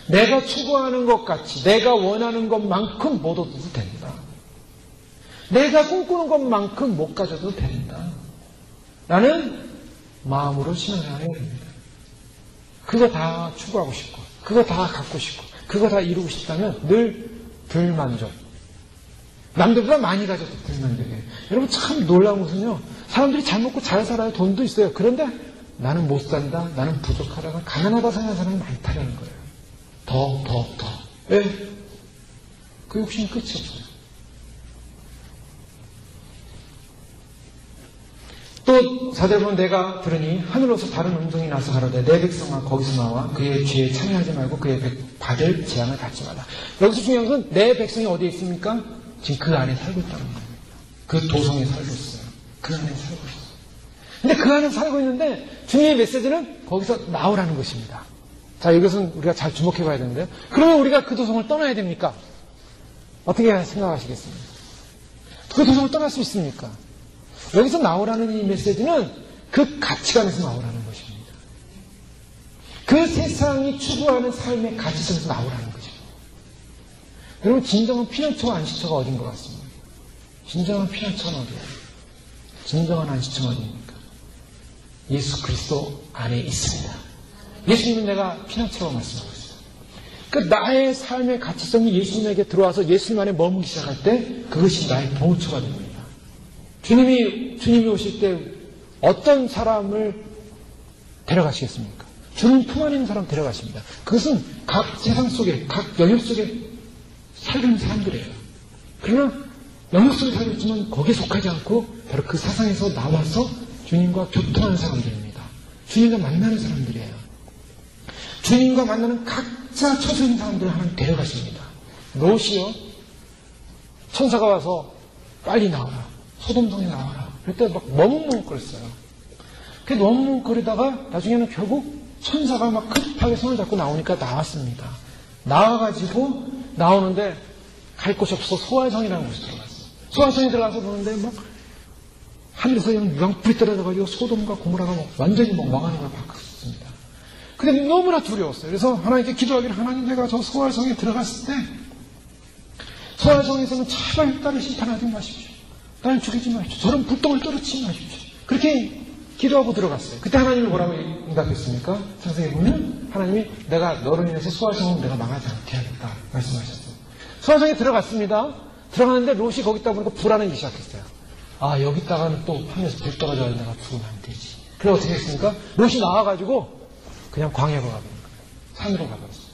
Speaker 1: 내가 추구하는 것 같이, 내가 원하는 것만큼 못 얻어도 된다. 내가 꿈꾸는 것만큼 못 가져도 된다. 라는 마음으로 신앙생활을 해야 됩니다. 그거 다 추구하고 싶고, 그거 다 갖고 싶고, 그거 다 이루고 싶다면 늘 불만족. 남들보다 많이 가져도 불만족이에요. 여러분 참 놀라운 것은요, 사람들이 잘 먹고 잘 살아요. 돈도 있어요. 그런데 나는 못 산다, 나는 부족하다, 가난하다 생각하는 사람이 많다는 거예요. 더. 왜? 그 욕심이 끝이 없어요. 또 사대보면 내가 들으니 하늘로서 다른 음성이 나서 가로되 내 백성아 거기서 나와 그의 죄에 참여하지 말고 그의 받을 재앙을 받지 마라. 여기서 중요한 건 내 백성이 어디에 있습니까? 지금 그 안에 살고 있다는 겁니다. 그 도성에 살고 있어요. 그 안에 살고 있어요. 근데 그 안에 살고 있는데 주님의 메시지는 거기서 나오라는 것입니다. 자, 이것은 우리가 잘 주목해 봐야 되는데요. 그러면 우리가 그 도성을 떠나야 됩니까? 어떻게 생각하시겠습니까? 그 도성을 떠날 수 있습니까? 여기서 나오라는 이 메시지는 그 가치관에서 나오라는 것입니다. 그 세상이 추구하는 삶의 가치성에서 나오라는 것입니다. 여러분, 진정한 피난처와 안식처가 어딘 것 같습니다. 진정한 피난처는 어디예요? 진정한 안식처는 어디입니까? 예수 그리스도 안에 있습니다. 예수님은 내가 피난처라고 말씀하고 있어요. 그 나의 삶의 가치성이 예수님에게 들어와서 예수님 안에 머물기 시작할 때 그것이 나의 보호처가 됩니다. 주님이 오실 때 어떤 사람을 데려가시겠습니까? 주님 품 안에 있는 사람 데려가십니다. 그것은 각 세상 속에, 각 영역 속에 살는 사람들이에요. 그러나 영역 속에 살고 있지만 거기에 속하지 않고 바로 그 사상에서 나와서 주님과 교통하는 사람들입니다. 주님과 만나는 사람들이에요. 주님과 만나는 각자 처져 있는 사람들을 하나님 데려가십니다. 롯이요, 천사가 와서 빨리 나와라. 소돔성에 나와라. 그때 막 머뭇머뭇거렸어요. 그 머뭇머뭇거리다가 나중에는 결국 천사가 막 급하게 손을 잡고 나오니까 나왔습니다. 나와가지고 나오는데 갈 곳이 없어서 소활성이라는 곳에 들어갔어요. 소활성에 들어가서 보는데 막 하늘에서 그냥 유황불이 떨어져가지고 소돔과 고모라가 막 완전히 막 망하는 걸 바꿨습니다. 근데 너무나 두려웠어요. 그래서 하나님께 기도하기를 하나님 내가 저 소활성에 들어갔을 때 소활성에서는 제발 나를 심판하지 마십시오. 나를 죽이지 마십시오. 저런 불똥을 떨어치지 마십시오. 그렇게 기도하고 들어갔어요. 그때 하나님이 뭐라고 응답했습니까? 창세기에 보면 하나님이 내가 너로 인해서 소활성은 내가 망하지 않게 하겠다 말씀하셨어요. 소활성에 들어갔습니다. 들어갔는데 롯이 거기 있다 보니까 불안하기 시작했어요. 아, 여기다가는 또 하늘에서 불 떨어져야 내가 죽으면 안 되지. 그래서 어떻게 했습니까? 롯이 나와가지고 그냥 광야로 가버린 거예요. 산으로 가버렸어요.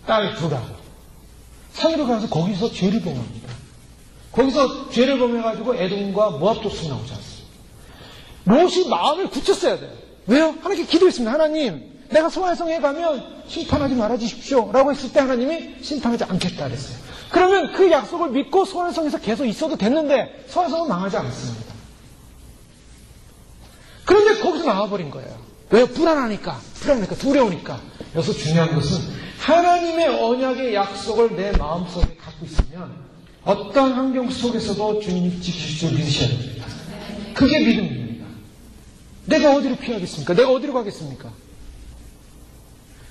Speaker 1: 딸 둘하고 산으로 가서 거기서 죄를 범합니다. 거기서 죄를 범해가지고 에돔과 모압 족속이 나오지 않습니다. 롯이 마음을 굳혔어야 돼요. 왜요? 하나님께 기도했습니다. 하나님, 내가 소활성에 가면 심판하지 말아주십시오. 라고 했을 때 하나님이 심판하지 않겠다 그랬어요. 그러면 그 약속을 믿고 소활성에서 계속 있어도 됐는데 소활성은 망하지 않습니다. 그런데 거기서 나와버린 거예요. 왜요? 불안하니까, 두려우니까. 여기서 중요한 것은 하나님의 언약의 약속을 내 마음속에 갖고 있으면 어떤 환경 속에서도 주님이 지키실 줄 믿으셔야 됩니다. 그게 믿음입니다. 내가 어디로 피하겠습니까? 내가 어디로 가겠습니까?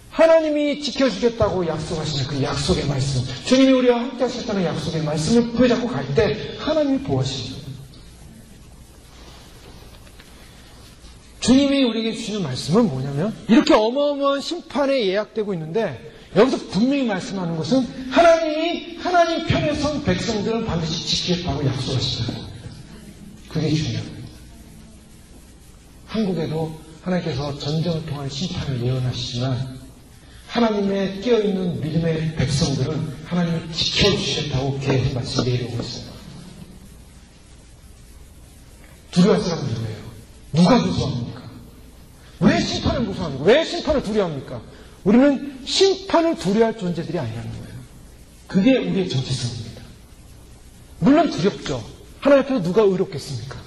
Speaker 1: 하나님이 지켜주겠다고 약속하시는 그 약속의 말씀, 주님이 우리와 함께 하셨다는 약속의 말씀을 부여잡고 갈 때 하나님이 보호하십니다. 주님이 우리에게 주시는 말씀은 뭐냐면 이렇게 어마어마한 심판에 예약되고 있는데 여기서 분명히 말씀하는 것은 하나님이 하나님 편에 선 백성들은 반드시 지키겠다고 약속하시잖아요. 그게 중요합니다. 한국에도 하나님께서 전쟁을 통한 심판을 예언하시지만 하나님의 깨어있는 믿음의 백성들은 하나님이 지켜주시겠다고 계속 말씀 내려오고 있어요. 두려워할 사람은 누구예요? 누가 무서워합니까? 왜 심판을 무서워합니까? 왜 심판을 두려워합니까? 우리는 심판을 두려워할 존재들이 아니라는 거예요. 그게 우리의 정체성입니다. 물론 두렵죠. 하나님 앞에서 누가 의롭겠습니까?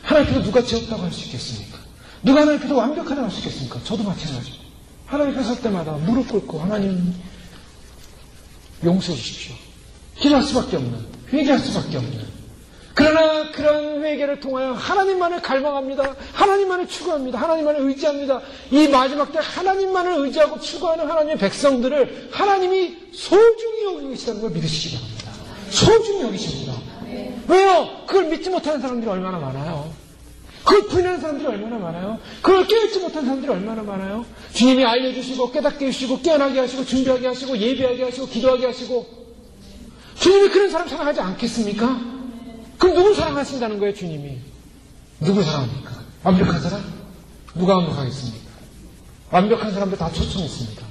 Speaker 1: 하나님 앞에서 누가 죄 없다고 할 수 있겠습니까? 누가 하나님 앞에서 완벽하다고 할 수 있겠습니까? 저도 마찬가지고. 하나님 앞에 설 때마다 무릎 꿇고 하나님 용서해 주십시오. 기도할 수밖에 없는, 회개할 수밖에 없는. 그러나 그런 회개를 통하여 하나님만을 갈망합니다. 하나님만을 추구합니다. 하나님만을 의지합니다. 이 마지막 때 하나님만을 의지하고 추구하는 하나님의 백성들을 하나님이 소중히 여기고 계시다는 걸 믿으시기 바랍니다. 소중히 여기십니다. 왜요? 그걸 믿지 못하는 사람들이 얼마나 많아요. 그걸 부인하는 사람들이 얼마나 많아요. 그걸 깨닫지 못한 사람들이 얼마나 많아요. 주님이 알려주시고 깨닫게 해주시고 깨어나게 하시고 준비하게 하시고 예배하게 하시고 기도하게 하시고 주님이 그런 사람 사랑하지 않겠습니까? 그럼 누굴 사랑하신다는 거예요, 주님이? 누굴 사랑합니까? 완벽한 사람? 누가 완벽하겠습니까? 완벽한 사람들 다 초청했습니다.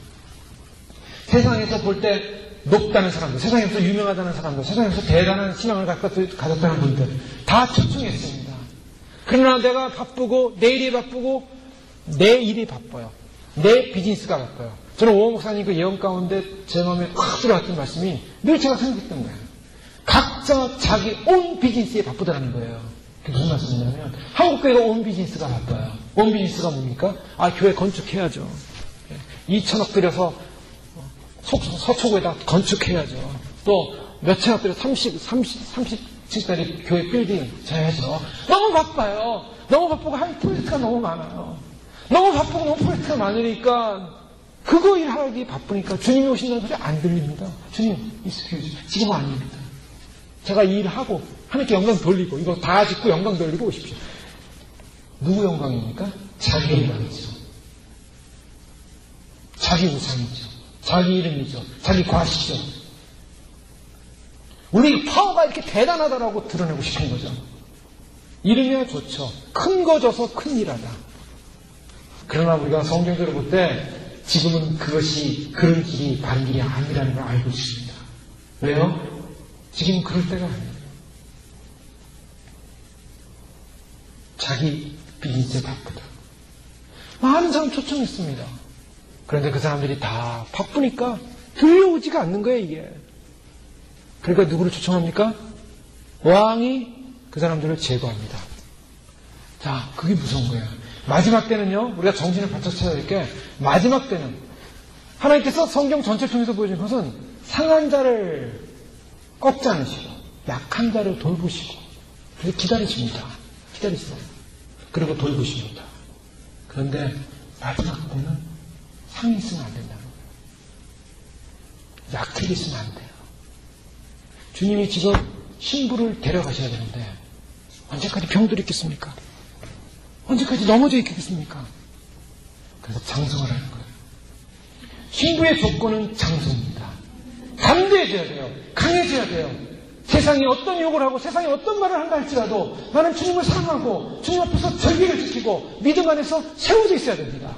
Speaker 1: 세상에서 볼 때 높다는 사람들, 세상에서 유명하다는 사람들, 세상에서 대단한 신앙을 가졌다는 분들 다 초청했습니다. 그러나 내가 바쁘고 내 일이 바쁘고 내 일이 바빠요. 내 비즈니스가 바빠요. 저는 오호 목사님 그 예언 가운데 제 마음에 확 들어왔던 말씀이 늘 제가 생각했던 거예요. 각자 자기 온 비즈니스에 바쁘다는 거예요. 그게 무슨 말씀이냐면 한국교회가 온 비즈니스가 바빠요. 온 비즈니스가 뭡니까? 교회 건축해야죠. 2천억 들여서 서초구에다 건축해야죠. 또 몇천억 들여서 30층짜리 교회 빌딩 져야죠. 너무 바빠요. 너무 바쁘고 할 프로젝트가 너무 많아요. 너무 바쁘고 너무 프로젝트가 많으니까 그거 일하기 바쁘니까 주님이 오신다는 소리 안 들립니다. 주님, 지금은 아닙니다. 제가 이 일을 하고 하나님께 영광 돌리고 이거 다 짓고 영광 돌리고 오십시오. 누구 영광입니까? 자기 영광이죠. 자기 우상이죠. 자기 이름이죠. 자기 과시죠. 우리 파워가 이렇게 대단하다라고 드러내고 싶은 거죠. 이름이야 좋죠. 큰 거 줘서 큰 일하다. 그러나 우리가 성경적으로 볼 때 지금은 그것이 그런 길이 바른 길이 아니라는 걸 알고 있습니다. 왜요? 지금은 그럴 때가 아니에요. 자기 비즈니스에 바쁘다. 많은 사람 초청했습니다. 그런데 그 사람들이 다 바쁘니까 들려오지가 않는 거예요, 이게. 그러니까 누구를 초청합니까? 왕이 그 사람들을 제거합니다. 자, 그게 무서운 거예요. 마지막 때는요, 우리가 정신을 바짝 차려야 될 게, 마지막 때는 하나님께서 성경 전체를 통해서 보여준 것은 상한 자를 꺾지 않으시고 약한 자를 돌보시고 그래서 기다리십니다. 기다리세요. 그리고 돌보십니다. 그런데 마지막 때는 상이 있으면 안 된다는 거예요. 약하게 있으면 안 돼요. 주님이 지금 신부를 데려가셔야 되는데 언제까지 병들어 있겠습니까? 언제까지 넘어져 있겠습니까? 그래서 장성을 하는 거예요. 신부의 조건은 장성입니다. 담대해져야 돼요. 강해져야 돼요. 세상이 어떤 욕을 하고 세상이 어떤 말을 한다 할지라도 나는 주님을 사랑하고 주님 앞에서 절기를 지키고 믿음 안에서 세워져 있어야 됩니다.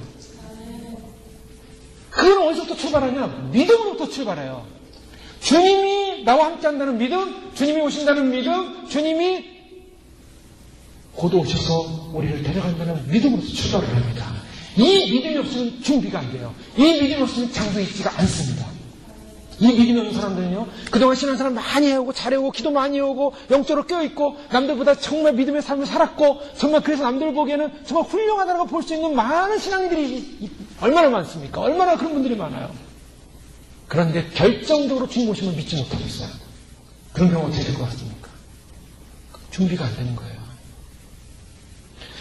Speaker 1: 그건 어디서부터 출발하냐? 믿음으로부터 출발해요. 주님이 나와 함께 한다는 믿음, 주님이 오신다는 믿음, 주님이 곧 오셔서 우리를 데려간다는 믿음으로서 출발을 합니다. 이 믿음이 없으면 준비가 안 돼요. 이 믿음이 없으면 장성이 있지가 않습니다. 이 믿음이 없는 사람들은요, 그동안 신앙생활 많이 해오고 잘해오고 기도 많이 해오고 영적으로 껴있고 남들보다 정말 믿음의 삶을 살았고 정말 그래서 남들 보기에는 정말 훌륭하다고 볼 수 있는 많은 신앙인들이 얼마나 많습니까? 얼마나 그런 분들이 많아요. 그런데 결정적으로 주님 오시면 믿지 못하고 있어요. 그런 경우 어떻게 될 것 같습니까? 준비가 안 되는 거예요.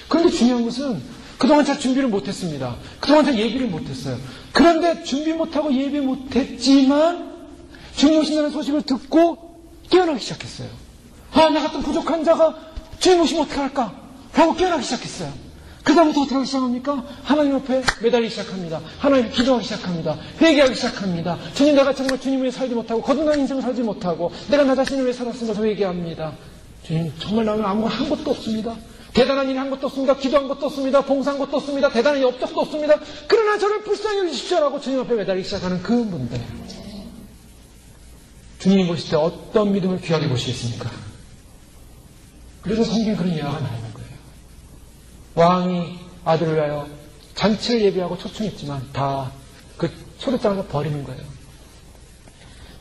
Speaker 1: 그런데 중요한 것은 그동안 잘 준비를 못했습니다. 그동안 잘 예비를 못했어요. 그런데 준비 못하고 예비 못했지만 주님 오신다는 소식을 듣고 깨어나기 시작했어요. 나 같은 부족한 자가 주님 오시면 어떻게 할까? 하고 깨어나기 시작했어요. 그 다음부터 어떻게 하기 시작합니까? 하나님 앞에 매달리기 시작합니다. 하나님 기도하기 시작합니다. 회개하기 시작합니다. 주님, 내가 정말 주님 위해 살지 못하고 거듭난 인생을 살지 못하고 내가 나 자신을 위해 살았으면서 회개합니다. 주님, 정말 나는 아무것도 한 것도 없습니다. 대단한 일 한 것도 없습니다. 기도한 것도 없습니다. 봉사한 것도 없습니다. 대단한 업적도 없습니다. 그러나 저를 불쌍히 여기십시오라고 주님 앞에 매달리기 시작하는 그 분들. 주님이 보실 때 어떤 믿음을 귀하게 보시겠습니까? 그래서 성경에 그런 이야기가 나오는 거예요. 왕이 아들을 위하여 잔치를 예비하고 초청했지만 다 그 초대장을 버리는 거예요.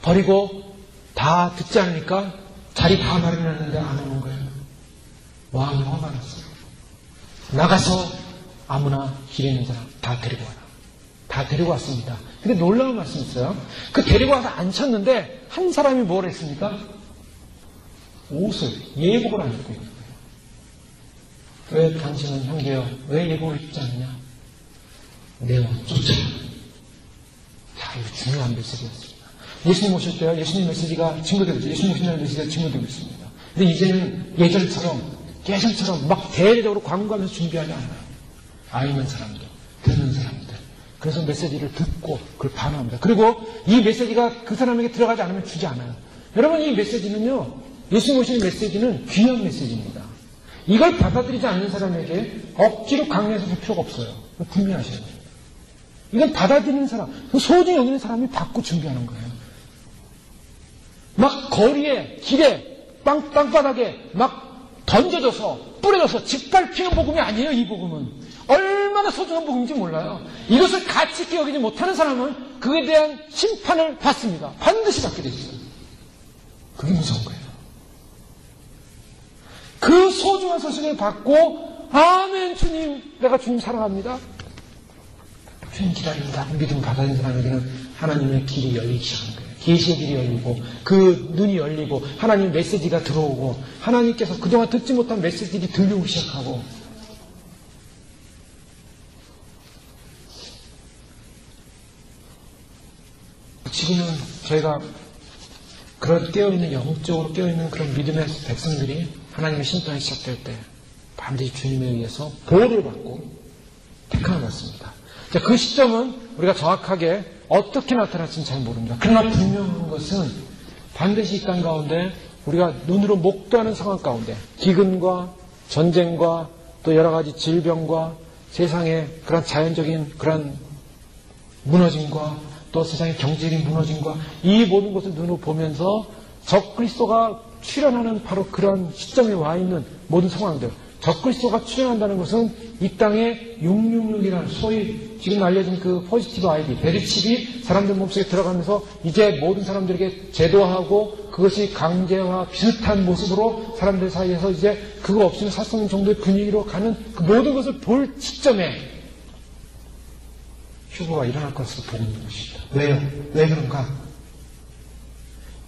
Speaker 1: 버리고 다 듣지 않으니까 자리 다 마련했는데 안 오는 거예요. 왕이 화가 났어요. 나가서 아무나 길에 있는 사람 다 데리고 와라. 다 데리고 왔습니다. 근데 놀라운 말씀이 있어요. 그 데리고 와서 앉혔는데 한 사람이 뭘 했습니까? 옷을, 예복을 안 입고 있는 거예요. 왜 당신은 형제여, 왜 예복을 입지 않느냐? 내 왕 쫓아라. 자, 이거 중요한 메시지였습니다. 예수님 오실 때요, 예수님 메시지가 증거되고 있어요. 예수님 오신다는 메시지가 증거되고 있습니다. 근데 이제는 예전처럼 막 대대적으로 광고하면서 준비하지 않아요. 아는 사람들, 듣는 사람들. 그래서 메시지를 듣고 그걸 반응합니다. 그리고 이 메시지가 그 사람에게 들어가지 않으면 주지 않아요. 여러분, 이 메시지는요, 예수님 오시는 메시지는 귀한 메시지입니다. 이걸 받아들이지 않는 사람에게 억지로 강요해서 줄 필요가 없어요. 분명하셔야 돼요. 이걸 받아들이는 사람, 소중히 여기는 사람이 받고 준비하는 거예요. 막 거리에, 길에, 땅바닥에 막 던져져서, 뿌려져서 짓밟히는 복음이 아니에요, 이 복음은. 얼마나 소중한 복음인지 몰라요. 이것을 가치 있게 여기지 못하는 사람은 그에 대한 심판을 받습니다. 반드시 받게 돼 있어요. 그게 무서운 거예요. 그 소중한 소식을 받고, 아멘, 주님, 내가 주님 사랑합니다. 주님 기다립니다. 믿음 받아들인 사람에게는 하나님의 길이 열리기 시작하는 거예요. 계시의 길이 열리고 그 눈이 열리고 하나님의 메시지가 들어오고 하나님께서 그동안 듣지 못한 메시지들이 들려오기 시작하고 지금은 저희가 그런 깨어있는 영적으로 깨어있는 그런 믿음의 백성들이 하나님의 심판이 시작될 때 반드시 주님에 의해서 보호를 받고 택함을 받습니다. 자, 그 시점은 우리가 정확하게 어떻게 나타날지는 잘 모릅니다. 그러나 분명한 것은 반드시 이 땅 가운데 우리가 눈으로 목도하는 상황 가운데 기근과 전쟁과 또 여러 가지 질병과 세상의 그런 자연적인 그런 무너짐과 또 세상의 경제적인 무너짐과 이 모든 것을 눈으로 보면서 적그리스도가 출현하는 바로 그런 시점에 와 있는 모든 상황들, 적그리스도가 출현한다는 것은 이 땅에 666이라는 소위 지금 알려진 그 포지티브 아이디, 베리칩이 사람들 몸속에 들어가면서 이제 모든 사람들에게 제도화하고 그것이 강제화 비슷한 모습으로 사람들 사이에서 이제 그거 없이는 살 수 없는 정도의 분위기로 가는 그 모든 것을 볼 시점에 휴거가 일어날 것으로 보고 있는 것입니다. 왜요? 왜 그런가?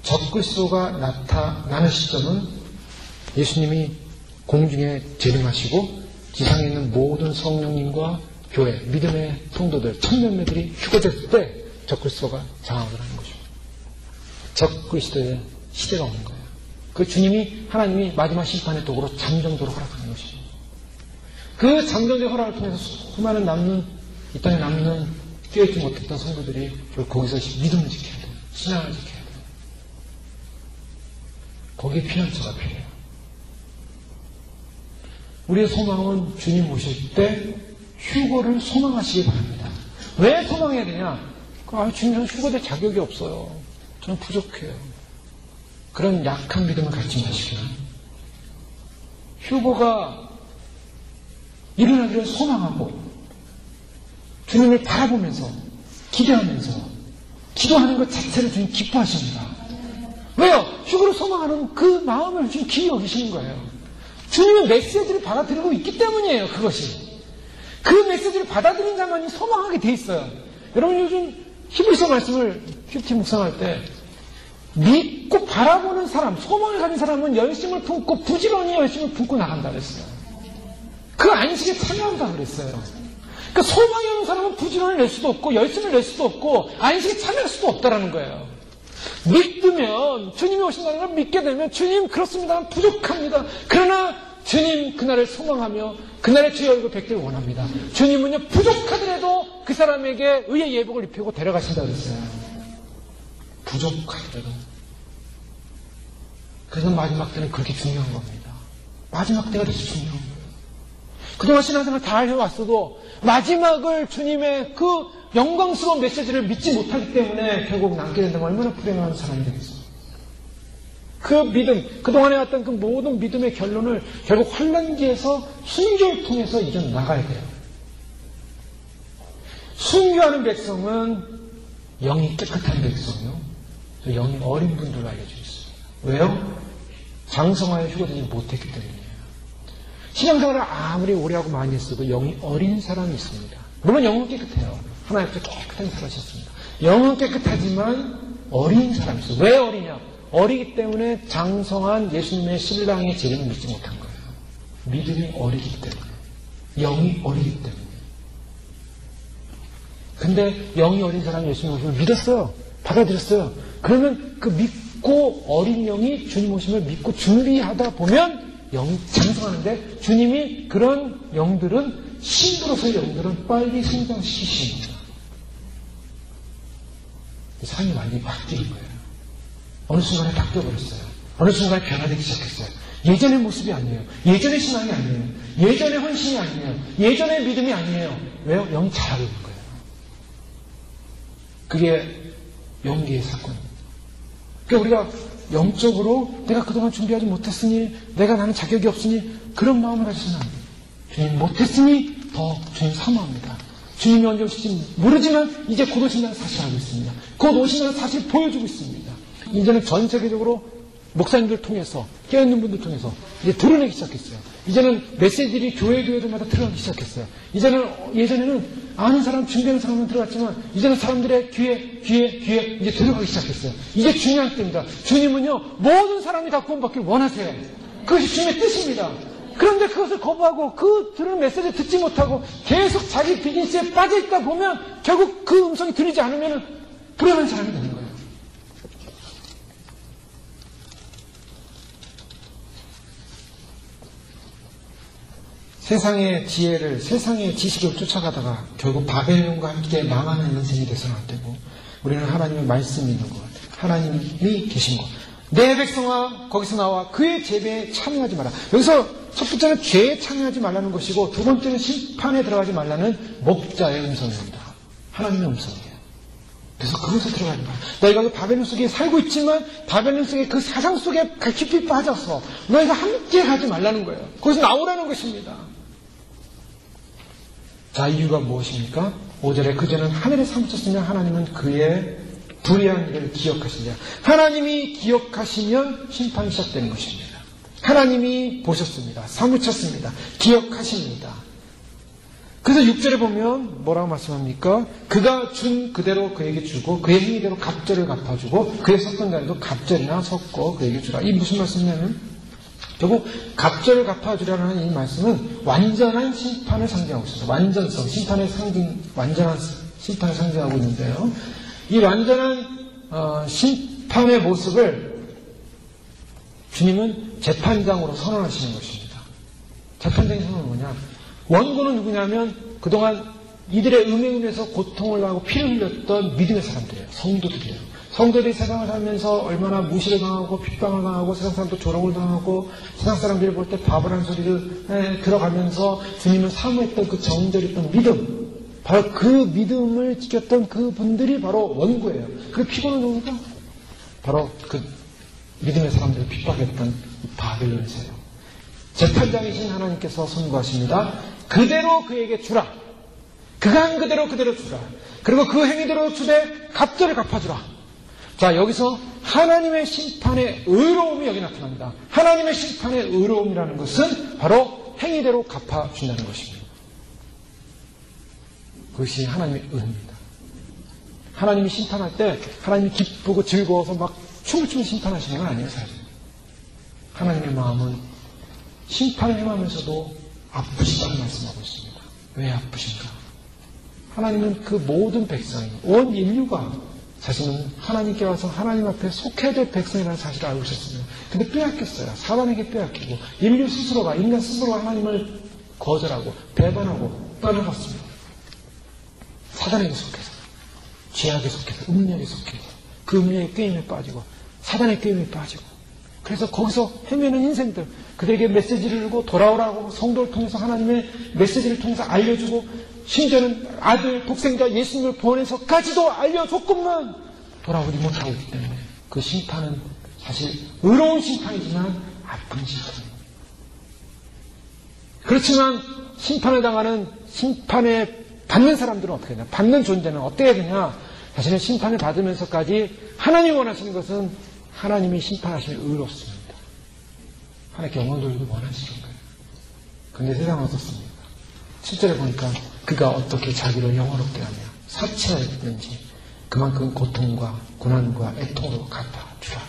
Speaker 1: 적그리스도가 나타나는 시점은 예수님이 공중에 재림하시고 지상에 있는 모든 성령님과 교회, 믿음의 성도들, 천명매들이 휴거됐을 때 적그리스도가 장악을 하는 것입니다. 적그리스도의 시대가 오는 거예요. 그 주님이 하나님이 마지막 심판의 도구로 잠정도록 허락하는 것입니다. 그 잠정도의 허락을 통해서 수많은 이 땅에 남는 깨어있지 못했던 성도들이 거기서 믿음을 지켜야 돼요. 신앙을 지켜야 돼요. 거기에 피난처가 필요해요. 우리의 소망은 주님 오실 때 휴거를 소망하시기 바랍니다. 왜 소망해야 되냐? 주님, 저는 휴거될 자격이 없어요. 저는 부족해요. 그런 약한 믿음을 갖지 마시고요. 휴거가 일어나기를 소망하고 주님을 바라보면서 기대하면서 기도하는 것 자체를 주님 기뻐하십니다. 왜요? 휴거를 소망하는 그 마음을 주님 기이 여기시는 거예요. 주님의 메시지를 받아들이고 있기 때문이에요. 그것이. 그 메시지를 받아들인 자만이 소망하게 돼 있어요. 여러분 요즘 히브리서 말씀을 큐티 묵상할 때 믿고 바라보는 사람, 소망을 가진 사람은 열심을 품고 부지런히 열심을 품고 나간다 그랬어요. 그 안식에 참여한다 그랬어요. 그러니까 소망이 없는 사람은 부지런히 낼 수도 없고 열심을 낼 수도 없고 안식에 참여할 수도 없다라는 거예요. 믿으면 주님이 오신다는 걸 믿게 되면 주님 그렇습니다. 부족합니다. 그러나 주님 그날을 소망하며 그날의 주의 얼굴 뵙기를 원합니다. 주님은요 부족하더라도 그 사람에게 의의 예복을 입히고 데려가신다고 그랬어요. 부족하더라도. 그래서 마지막 때는 그렇게 중요한 겁니다. 마지막 때가 되게 중요한 거예요. 그동안 신앙생활 다 해왔어도 마지막을 주님의 그 영광스러운 메시지를 믿지 못하기 때문에 결국 남게 된다면 얼마나 불행한 사람이 되겠어요. 그 믿음, 그동안 해왔던 그 모든 믿음의 결론을 결국 환난기에서 순교를 통해서 이겨나가야 돼요. 순교하는 백성은 영이 깨끗한 백성이요. 영이 어린 분들로 알려져 있어요. 왜요? 장성하여 휴거되지 못했기 때문이에요. 신앙생활을 아무리 오래 하고 많이 했어도 영이 어린 사람이 있습니다. 물론 영은 깨끗해요. 하나님 앞에 깨끗하게 살아셨습니다. 영은 깨끗하지만 어린 사람이 있어요. 왜 어리냐? 어리기 때문에 장성한 예수님의 신랑의 재림을 믿지 못한 거예요. 믿음이 어리기 때문에. 영이 어리기 때문에. 근데 영이 어린 사람이 예수님 오심을 믿었어요. 받아들였어요. 그러면 그 믿고 어린 영이 주님 오심을 믿고 준비하다 보면 영이 장성하는데 주님이 그런 영들은 신부로서의 영들은 빨리 성장시키십니다. 삶이 완전히 바뀐 거예요. 어느 순간에 바뀌어버렸어요. 어느 순간에 변화되기 시작했어요. 예전의 모습이 아니에요. 예전의 신앙이 아니에요. 예전의 헌신이 아니에요. 예전의 믿음이 아니에요. 왜요? 영이 잘하고 있는 거예요. 그게 영계의 사건입니다. 그러니까 우리가 영적으로 내가 그동안 준비하지 못했으니 내가 나는 자격이 없으니 그런 마음을 가지서는 안 돼요. 주님 못했으니 더 주님 사모합니다. 주님이 언제 오실지 모르지만 이제 곧 오신다는 사실을 알고 있습니다. 곧 오신다는 사실을 보여주고 있습니다. 이제는 전 세계적으로 목사님들 통해서 깨어있는 분들 통해서 이제 드러내기 시작했어요. 이제는 메시지들이 교회마다 들어가기 시작했어요. 예전에는 아는 사람, 준비하는 사람은 들어갔지만 이제는 사람들의 귀에 이제 들어가기 시작했어요. 이제 중요한 때입니다. 주님은요 모든 사람이 다 구원받기를 원하세요. 그것이 주님의 뜻입니다. 그런데 그것을 거부하고 그 들은 메시지를 듣지 못하고 계속 자기 비즈니스에 빠져있다 보면 결국 그 음성이 들리지 않으면 불행한 사람이 되는 거예요. 세상의 지혜를, 세상의 지식을 쫓아가다가 결국 바벨론과 함께 망하는 인생이 돼서는 안 되고 우리는 하나님의 말씀이 있는 것, 하나님이 계신 것. 내 백성아 거기서 나와 그의 재배에 참여하지 마라. 여기서 첫 번째는 죄에 참여하지 말라는 것이고 두 번째는 심판에 들어가지 말라는 목자의 음성입니다. 하나님의 음성이에요. 그래서 그것에 들어가지 마라. 너희가 그 바벨론 속에 살고 있지만 바벨론 속에 그 사상 속에 깊이 빠져서 너희가 함께 가지 말라는 거예요. 거기서 나오라는 것입니다. 자, 이유가 무엇입니까? 5절에 그전은 하늘에 사무쳤으면 하나님은 그의 불의한 일을 기억하시냐. 하나님이 기억하시면 심판이 시작되는 것입니다. 하나님이 보셨습니다. 사무쳤습니다. 기억하십니다. 그래서 6절에 보면 뭐라고 말씀합니까? 그가 준 그대로 그에게 주고 그의 행위대로 갑절을 갚아주고 그의 섰던 자리도 갑절이나 섰고 그에게 주라. 이 무슨 말씀이냐면 결국 갑절을 갚아주라는 이 말씀은 완전한 심판을 상징하고 있습니다. 완전성, 완전한 심판을 상징하고 있는데요. 이 완전한 심판의 모습을 주님은 재판장으로 선언하시는 것입니다. 재판장의 선언은 뭐냐? 원고는 누구냐면 그동안 이들의 음행에서 고통을 하고 피를 흘렸던 믿음의 사람들이에요. 성도들이에요. 성도들이 세상을 살면서 얼마나 무시를 당하고 핍박을 당하고 세상 사람도 조롱을 당하고 세상 사람들이 볼 때 바보라는 소리를 들어가면서 주님을 사모했던 그 정절했던 믿음, 바로 그 믿음을 지켰던 그 분들이 바로 원고예요. 그 피곤한 누구가? 바로 그 믿음의 사람들을 핍박했던 바벨론 세력. 재판장이신 하나님께서 선고하십니다. 그대로 그에게 주라. 그가 한 그대로 주라. 그리고 그 행위대로 주되 갑절을 갚아주라. 자, 여기서 하나님의 심판의 의로움이 여기 나타납니다. 하나님의 심판의 의로움이라는 것은 바로 행위대로 갚아준다는 것입니다. 그것이 하나님의 은혜입니다. 하나님이 심판할 때 하나님이 기쁘고 즐거워서 막 춤을 추며 심판하시는 건 아니에요, 사실. 하나님의 마음은 심판을 행하면서도 아프시다는 말씀하고 있습니다. 왜 아프신가? 하나님은 그 모든 백성이, 온 인류가 자신은 하나님께 와서 하나님 앞에 속해야 될 백성이라는 사실을 알고 있었습니다. 근데 빼앗겼어요. 사단에게 빼앗기고 인류 스스로가, 인간 스스로가 하나님을 거절하고 배반하고 떠나갔습니다. 사단에게 속해서, 죄악에 속해서, 음력에 속해서 그 음력의 꾀임에 빠지고 사단의 꾀임에 빠지고 그래서 거기서 헤매는 인생들, 그들에게 메시지를 주고 돌아오라고 성도를 통해서 하나님의 메시지를 통해서 알려주고, 심지어는 아들, 독생자 예수님을 보내서까지도 알려줬건만 돌아오지 못하고 있기 때문에 그 심판은 사실 의로운 심판이지만 아픈 심판입니다. 그렇지만 심판을 당하는, 심판에 받는 사람들은 어떻게 되냐? 받는 존재는 어떻게 되냐? 자신은 심판을 받으면서까지 하나님이 원하시는 것은 하나님이 심판하시면 의롭습니다. 하나님께 영광 돌리고 원하시는 거예요. 그런데 세상은 어떻습니까? 7절에 보니까 그가 어떻게 자기를 영화롭게 하며 사치하였는지 그만큼 고통과 고난과 애통으로 갚아주라.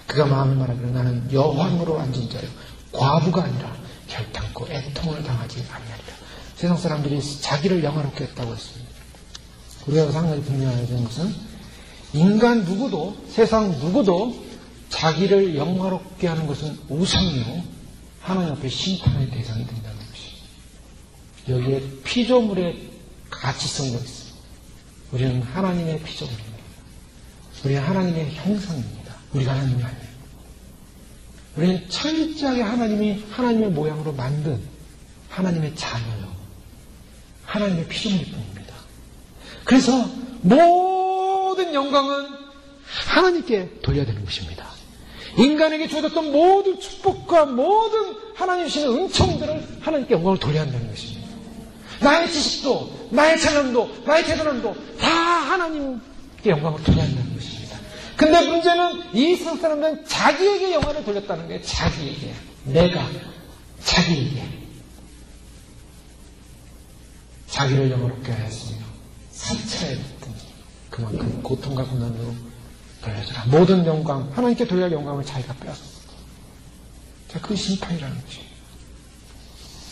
Speaker 1: 그가 마음을 말하기를 나는 여호와로 앉은 자요 과부가 아니라 결탄코 애통을 당하지 아니하리라. 세상 사람들이 자기를 영화롭게 했다고 했습니다. 우리가 상당히 분명해야 되는 것은 인간 누구도, 세상 누구도 자기를 영화롭게 하는 것은 우상이요 하나님 앞에 심판의 대상이 된다는 것입니다. 여기에 피조물의 가치성도 있습니다. 우리는 하나님의 피조물입니다. 우리는 하나님의 형상입니다. 우리가 하나님이 아니에요. 우리는 철저하게 하나님이 하나님의 모양으로 만든 하나님의 자녀요. 하나님의 피조물일 뿐입니다. 그래서 모든 영광은 하나님께 돌려야 되는 것입니다. 인간에게 주어졌던 모든 축복과 모든 하나님 주시는 은총들을 하나님께 영광을 돌려야 한다는 것입니다. 나의 지식도, 나의 찬양도, 나의 태도남도 다 하나님께 영광을 돌려야 한다는 것입니다. 근데 문제는 이 세상 사람들은 자기에게 영광을 돌렸다는 거예요. 자기에게. 내가. 자기에게. 자기를 영화롭게 하였으며 사치하였더니 그만큼 고통과 고난으로 돌려주라. 모든 영광, 하나님께 돌려야 할 영광을 자기가 빼앗았어. 자, 그 심판이라는 것이에요.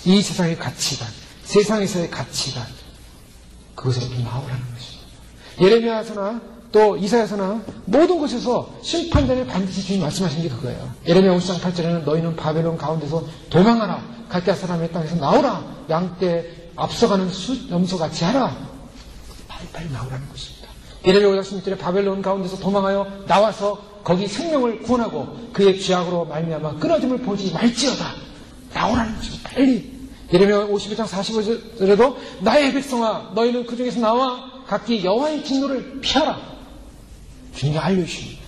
Speaker 1: 이 세상의 가치관, 세상에서의 가치관, 그것으로부터 나오라는 것입니다. 예레미야서나 또 이사야서나 모든 곳에서 심판전에 반드시 주님 말씀하신 게 그거예요. 예레미야 50장 8절에는 너희는 바벨론 가운데서 도망하라. 갈대아 사람의 땅에서 나오라. 양떼 앞서가는 염소같이 하라. 빨리 나오라는 것입니다. 예레미야 5장 16절에 바벨론 가운데서 도망하여 나와서 거기 생명을 구원하고 그의 죄악으로 말미암아 끊어짐을 보지 말지어다. 나오라는 것입니다. 빨리. 예레미야 51장 45절에도 나의 백성아 너희는 그 중에서 나와 각기 여호와의 진노를 피하라. 주님이 알려주십니다.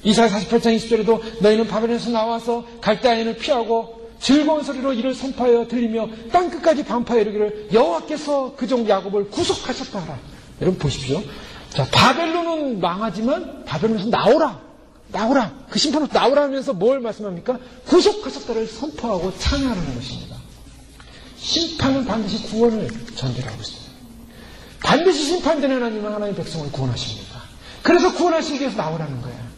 Speaker 1: 이사야 48장 20절에도 너희는 바벨론에서 나와서 갈대아인을 피하고 즐거운 소리로 이를 선포하여 들리며 땅끝까지 반파하여 이르기를 여호와께서 그종 야곱을 구속하셨다 하라. 여러분 보십시오. 자, 바벨론은 망하지만 바벨론에서 나오라. 그 심판으로 나오라 하면서 뭘 말씀합니까? 구속하셨다를 선포하고 찬양하는 것입니다. 심판은 반드시 구원을 전제하고 있습니다. 반드시 심판되는 하나님은 하나님의 백성을 구원하십니다. 그래서 구원하시기 위해서 나오라는 거예요.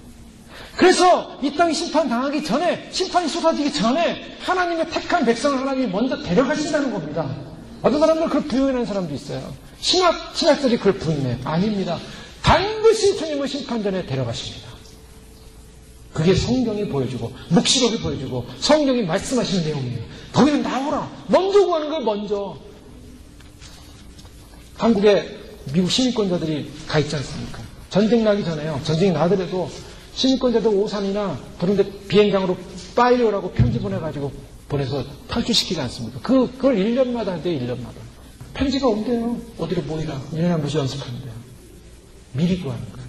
Speaker 1: 그래서 이 땅이 심판당하기 전에, 심판이 쏟아지기 전에 하나님의 택한 백성을 하나님이 먼저 데려가신다는 겁니다. 어떤 사람들은 그걸 부인하는 사람도 있어요. 신학자들이 그걸 부인해요. 아닙니다. 반드시 주님은 심판 전에 데려가십니다. 그게 성경이 보여주고 묵시록이 보여주고 성경이 말씀하시는 내용이에요. 거기는 나오라. 먼저 구하는 거예요. 먼저. 한국에 미국 시민권자들이 가 있지 않습니까? 전쟁 나기 전에요. 전쟁이 나더라도 시민권자들 오산이나 그런 데 비행장으로 빨리 오라고 편지 보내가지고 보내서 탈출시키지 않습니까? 그걸 1년마다 한대요. 1년마다. 편지가 온대요. 어디로 모이라. 1년에 한 번씩 연습하는데요. 미리 구하는 거예요.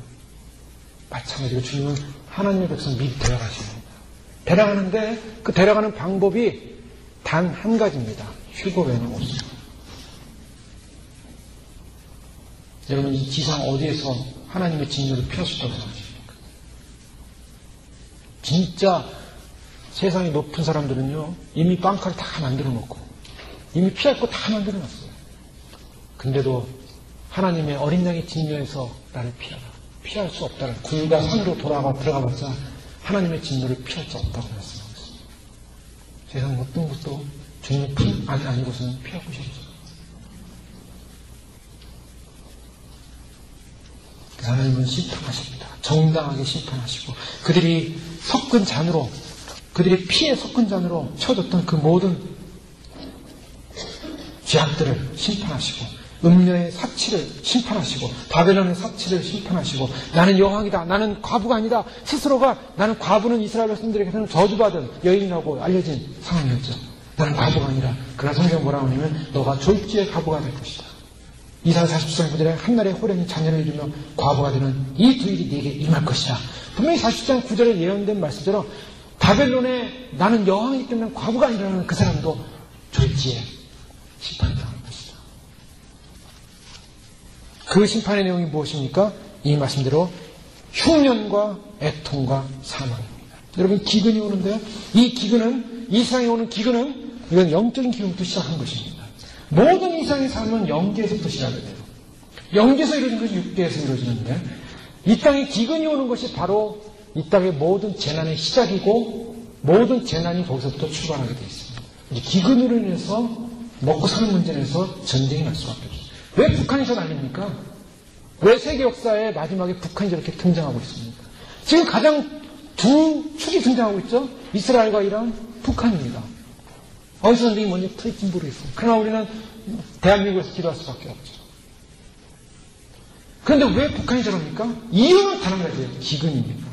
Speaker 1: 마찬가지로 주님은 하나님의 백성 미리 데려가십니다. 데려가는데 그 데려가는 방법이 단 한 가지입니다. 휴거 외에는 없습니다. 여러분 이 지상 어디에서 하나님의 진노를 피하셨다고 생각하십니까? 진짜 세상이 높은 사람들은요 이미 빵카를 다 만들어 놓고 이미 피할 거 다 만들어 놨어요. 근데도 하나님의 어린 양의 진노에서 나를 피하라. 피할 수 없다는 굴과 산으로 들어가봤자 하나님의 진노를 피할 수 없다고 말씀하고 있습니다. 세상 어떤 것도 주님의 품 안에 아닌 것은 피할 곳이 없어요. 하나님은 심판하십니다. 정당하게 심판하시고 그들이 섞은 잔으로 그들의 피에 섞은 잔으로 쳐졌던 그 모든 죄악들을 심판하시고 음녀의 사치를 심판하시고 바벨론의 사치를 심판하시고 나는 여호와이다. 나는 과부가 아니다. 스스로가 나는 과부는 이스라엘 백성들에게서는 저주받은 여인이라고 알려진 상황이었죠. 나는 과부가 아니라. 그러나 성경 뭐라고 하냐면 너가 졸지의 과부가 될 것이다. 이사야 40장 9절에 한날에 호련히 자녀를 이루며 과부가 되는 이 두 일이 네게 임할 것이다. 분명히 40장 9절에 예언된 말씀대로 바벨론에 나는 여호와이기 때문에 과부가 아니라는 그 사람도 졸지에 심판이 당할 것이다. 그 심판의 내용이 무엇입니까? 이 말씀대로 흉년과 애통과 사망입니다. 여러분 기근이 오는데요. 이 기근은 이 세상에 오는 기근은 이건 영적인 기근부터 시작한 것입니다. 모든 이상의 삶은 영계에서부터 시작이 돼요. 영계에서 이루어진 것이 육계에서 이루어지는데 이 땅에 기근이 오는 것이 바로 이 땅의 모든 재난의 시작이고 모든 재난이 거기서부터 출발하게 되어 있습니다. 이제 기근으로 인해서 먹고 사는 문제에서 전쟁이 날 수밖에 없어요. 왜 북한이 저 난립니까? 왜 세계 역사의 마지막에 북한이 저렇게 등장하고 있습니까? 지금 가장 두 축이 등장하고 있죠? 이스라엘과 이란, 북한입니다. 어디서 전쟁이 먼저 터질지 모르겠어요. 그러나 우리는 대한민국에서 기도할 수밖에 없죠. 그런데 왜 북한이 저럽니까? 이유는 단 한 가지예요. 기근입니다.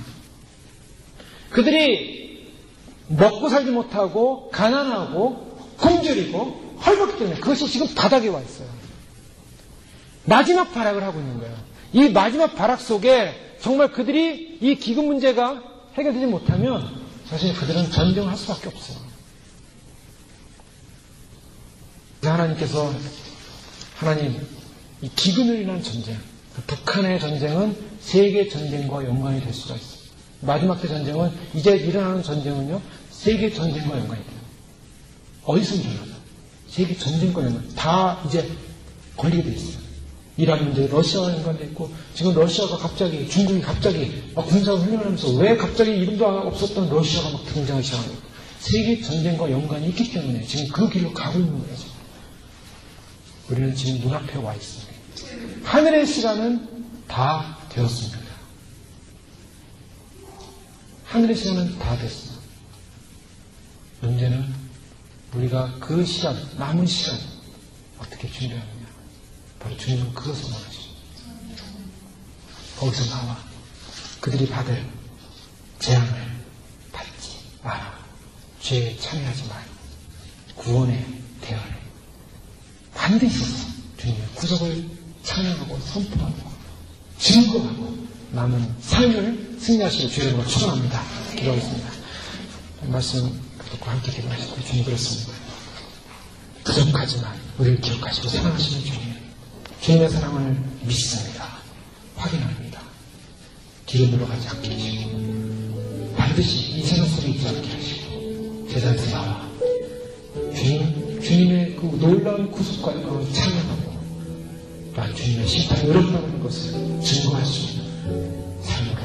Speaker 1: 그들이 먹고 살지 못하고 가난하고 굶주리고 헐벗기 때문에 그것이 지금 바닥에 와 있어요. 마지막 발악을 하고 있는 거예요. 이 마지막 발악 속에 정말 그들이 이 기근 문제가 해결되지 못하면 사실 그들은 전쟁을 할 수밖에 없어요. 하나님께서 하나님 이 기근으로 인한 전쟁, 북한의 전쟁은 세계 전쟁과 연관이 될 수가 있어요. 마지막 때 전쟁은 이제 일어나는 전쟁은요 세계 전쟁과 연관이 돼요. 어디서 일어나요? 세계 전쟁과 연관. 다 이제 걸리게 돼 있어요. 이란 문제, 러시아와 연관돼 있고 지금 러시아가 갑자기 중국이 갑자기 군사를 훈련하면서 왜 갑자기 이름도 없었던 러시아가 막 등장하기 시작합니다. 세계 전쟁과 연관이 있기 때문에 지금 그 길로 가고 있는 거죠. 우리는 지금 눈앞에 와 있습니다. 하늘의 시간은 다 되었습니다. 하늘의 시간은 다 됐어. 문제는 우리가 그 시간, 남은 시간 어떻게 준비하느냐. 바로 주님은 그것을 원하십니다. 거기서 나와 그들이 받을 재앙을 받지 마라. 죄에 참여하지 마라. 구원의 대안을 반드시 주님의 구속을 찬양하고 선포하고 증거하고 남은 삶을 승리하시길 주의 이름으로 축원합니다. 기도하겠습니다. 말씀 듣고 함께 기도하실 때 주님 그렇습니다. 부족하지만 우리를 기억하시고 사랑하시는 주님, 주님의 사랑을 믿습니다. 확인합니다. 뒤로 물러가지 않게 하시고 반드시 이 세상 속에 있지 않게 하시고 제자에서 나와 주님의 그 놀라운 구속과 영광을 찬양하고 또한 주님의 심판이 어렵다는 것을 증거할 수 있는 삶으로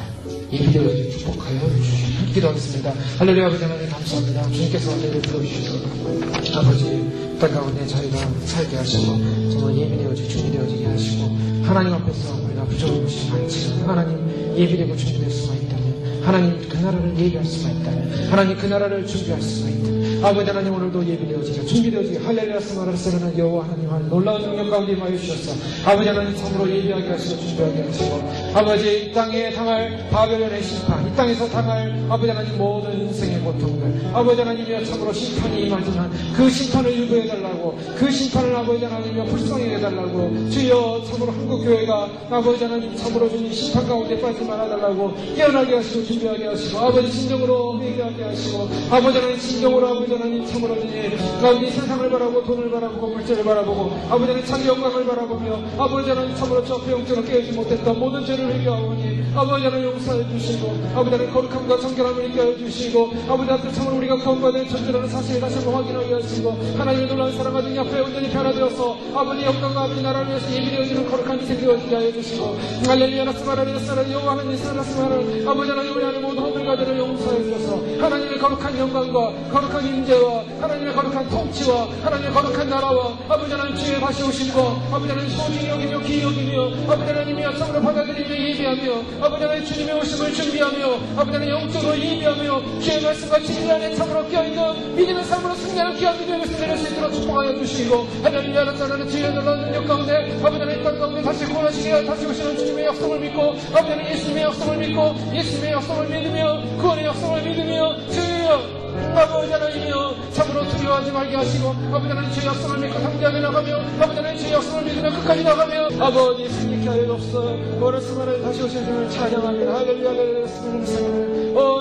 Speaker 1: 예비되어 축복하여 주시옵소서. 기도하겠습니다. 할렐루야. 아버지 하나님 감사합니다. 주님께서 은혜를 부어주셔서 아버지 땅 가운데 저희가 살게 하시고 정말 예비되어지고 준비되어지게 하시고 하나님 앞에서 우리가 부족한 것이 많지만 하나님 예비되고 준비될 수가 있다면 하나님 그 나라를 예비할 수가 있다면 하나님 그 나라를 준비할 수가 있다면 아버지 하나님 오늘도 예비되어지게 준비되어지게 할렐루야 스마라스라는 여호와 하나님 한 놀라운 능력 가운데 임하여 주셔서 아버지 하나님 참으로 예비하게 하시고 준비하게 하시고 아버지 이 땅에 당할 바벨론의 심판 이 땅에서 당할 아버지 하나님 모든 인생의 고통들 아버지 하나님이여 참으로 심판이 임하지만 그 심판을 유도해달라고 그 심판을 아버지 하나님이여 불쌍히 해달라고 주여 참으로 한국교회가 아버지 하나님 참으로 주님 심판 가운데 빠지지 말아달라고 깨어나게 하시고 준비하게 하시고 아버지 진정으로 회개하게 하시고 아버지 하나님 진정으로 아버지 하나님 참으로 주님 가운데 세상을 바라보고 돈을 바라보고 물질을 바라보고 아버지 하나님 자기 영광을 바라보며 아버지 하나님 참으로 저 앞에 영적으로 깨우지 못했던 모든 죄를 회개하오니 아버지 하나님 용서해 주시고 아버지 하나님 거룩함과 정결함을 있게 하여 주시고 아버지 하나님 참으로 우리가 구원받은 존재라는 사실을 다시 한번 확인하게 하시고 하나님의 놀라운 사랑과 능력 앞에 온전히 변화되어서 아버지 영광과 아버지 나라를 위해서 예비되어지는 거룩한 인생 되어지게 하여 주시고 할렐루야 나스마라리아 사라 여호와 하나님 사라스마라 아버지 하나님 우리 안에 모든 허물가들을 용서해 주셔서 하나님의 거룩한 영광과 거룩한 임재와 하나님의 거룩한 통치와 하나님의 거룩한 나라와 아버지 하나님 주의 다시 오신 것 아버지 하나님 소중히 여기며 기히 여기며 아버지 하나님이여 참으로 받아들이며 하나님의 예비하며 아버지 하나님 주님의 오심을 준비하며 아버지 하나님 영적으로 예비하며 주의 말씀과 진리 안에 참으로 껴있는 믿음의 삶으로 승리하는 귀한 믿음의 것을 내릴 수 있도록 축복하여 주시고 하나님의 하나님 주의 놀라운 능력 가운데 아버지 하나님 땅 가운데 다시 구원하시게 다시 오시는 주님의 약속을 믿고 아버지 하나님 예수님의 약속을 믿고 예수님의 약속을 믿으며 구원의 약속을 믿으며 주여 아버지 하나님이여 참으로 두려워하지 말게 하시고 아버지 하나님 주의 약속을 믿고 함께하며 나가며 아버지 하나님 주의 약속을 믿으며 끝까지 나가며 아버지 승리케 하여 주옵소서. 오늘 순간에 다시 오신 주님을 찬양합니다. 할렐루야 할렐루야.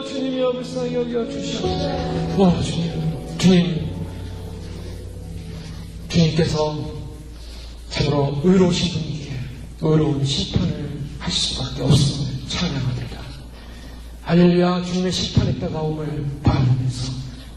Speaker 1: 주님이여 불쌍히 여겨 주시옵소서. 주님께서 참으로 의로우신 분이기에 의로운 심판을 하실 수밖에 없음을 찬양합니다. 할렐루야. 주님의 심판의 때가 옴을 바라보면서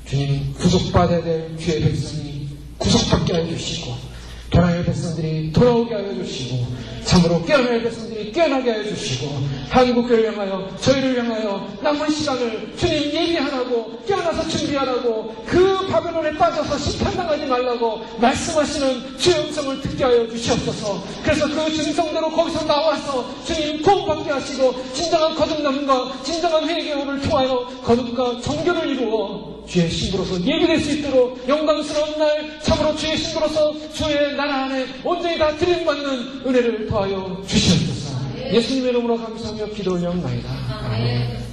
Speaker 1: 주님 구속받아야 될 주의 백성이 구속받게 하여 주시고 돌아야 할 백성들이 돌아오게 하여 주시고 참으로 깨어나야 할 백성들이 깨어나게 하여 주시고 한국교회를 향하여 저희를 향하여 남은 시간을 주님 예비하라고 깨어나서 준비하라고 그 바벨론에 빠져서 심판당하지 말라고 말씀하시는 주의 음성을 듣게 하여 주시옵소서. 그래서 그 증성대로 거기서 나와서 주님 구원받게 하시고 진정한 거듭남과 진정한 회개를 통하여 거듭과 정결을 이루어 주의 신부로서 예비될 수 있도록 영광스러운 날 참으로 주의 신부로서 주의 나라 안에 온전히 다 드림받는 은혜를 더하여 주시옵소서. 예수님의 이름으로 감사하며 기도 올려옵나이다. 아멘.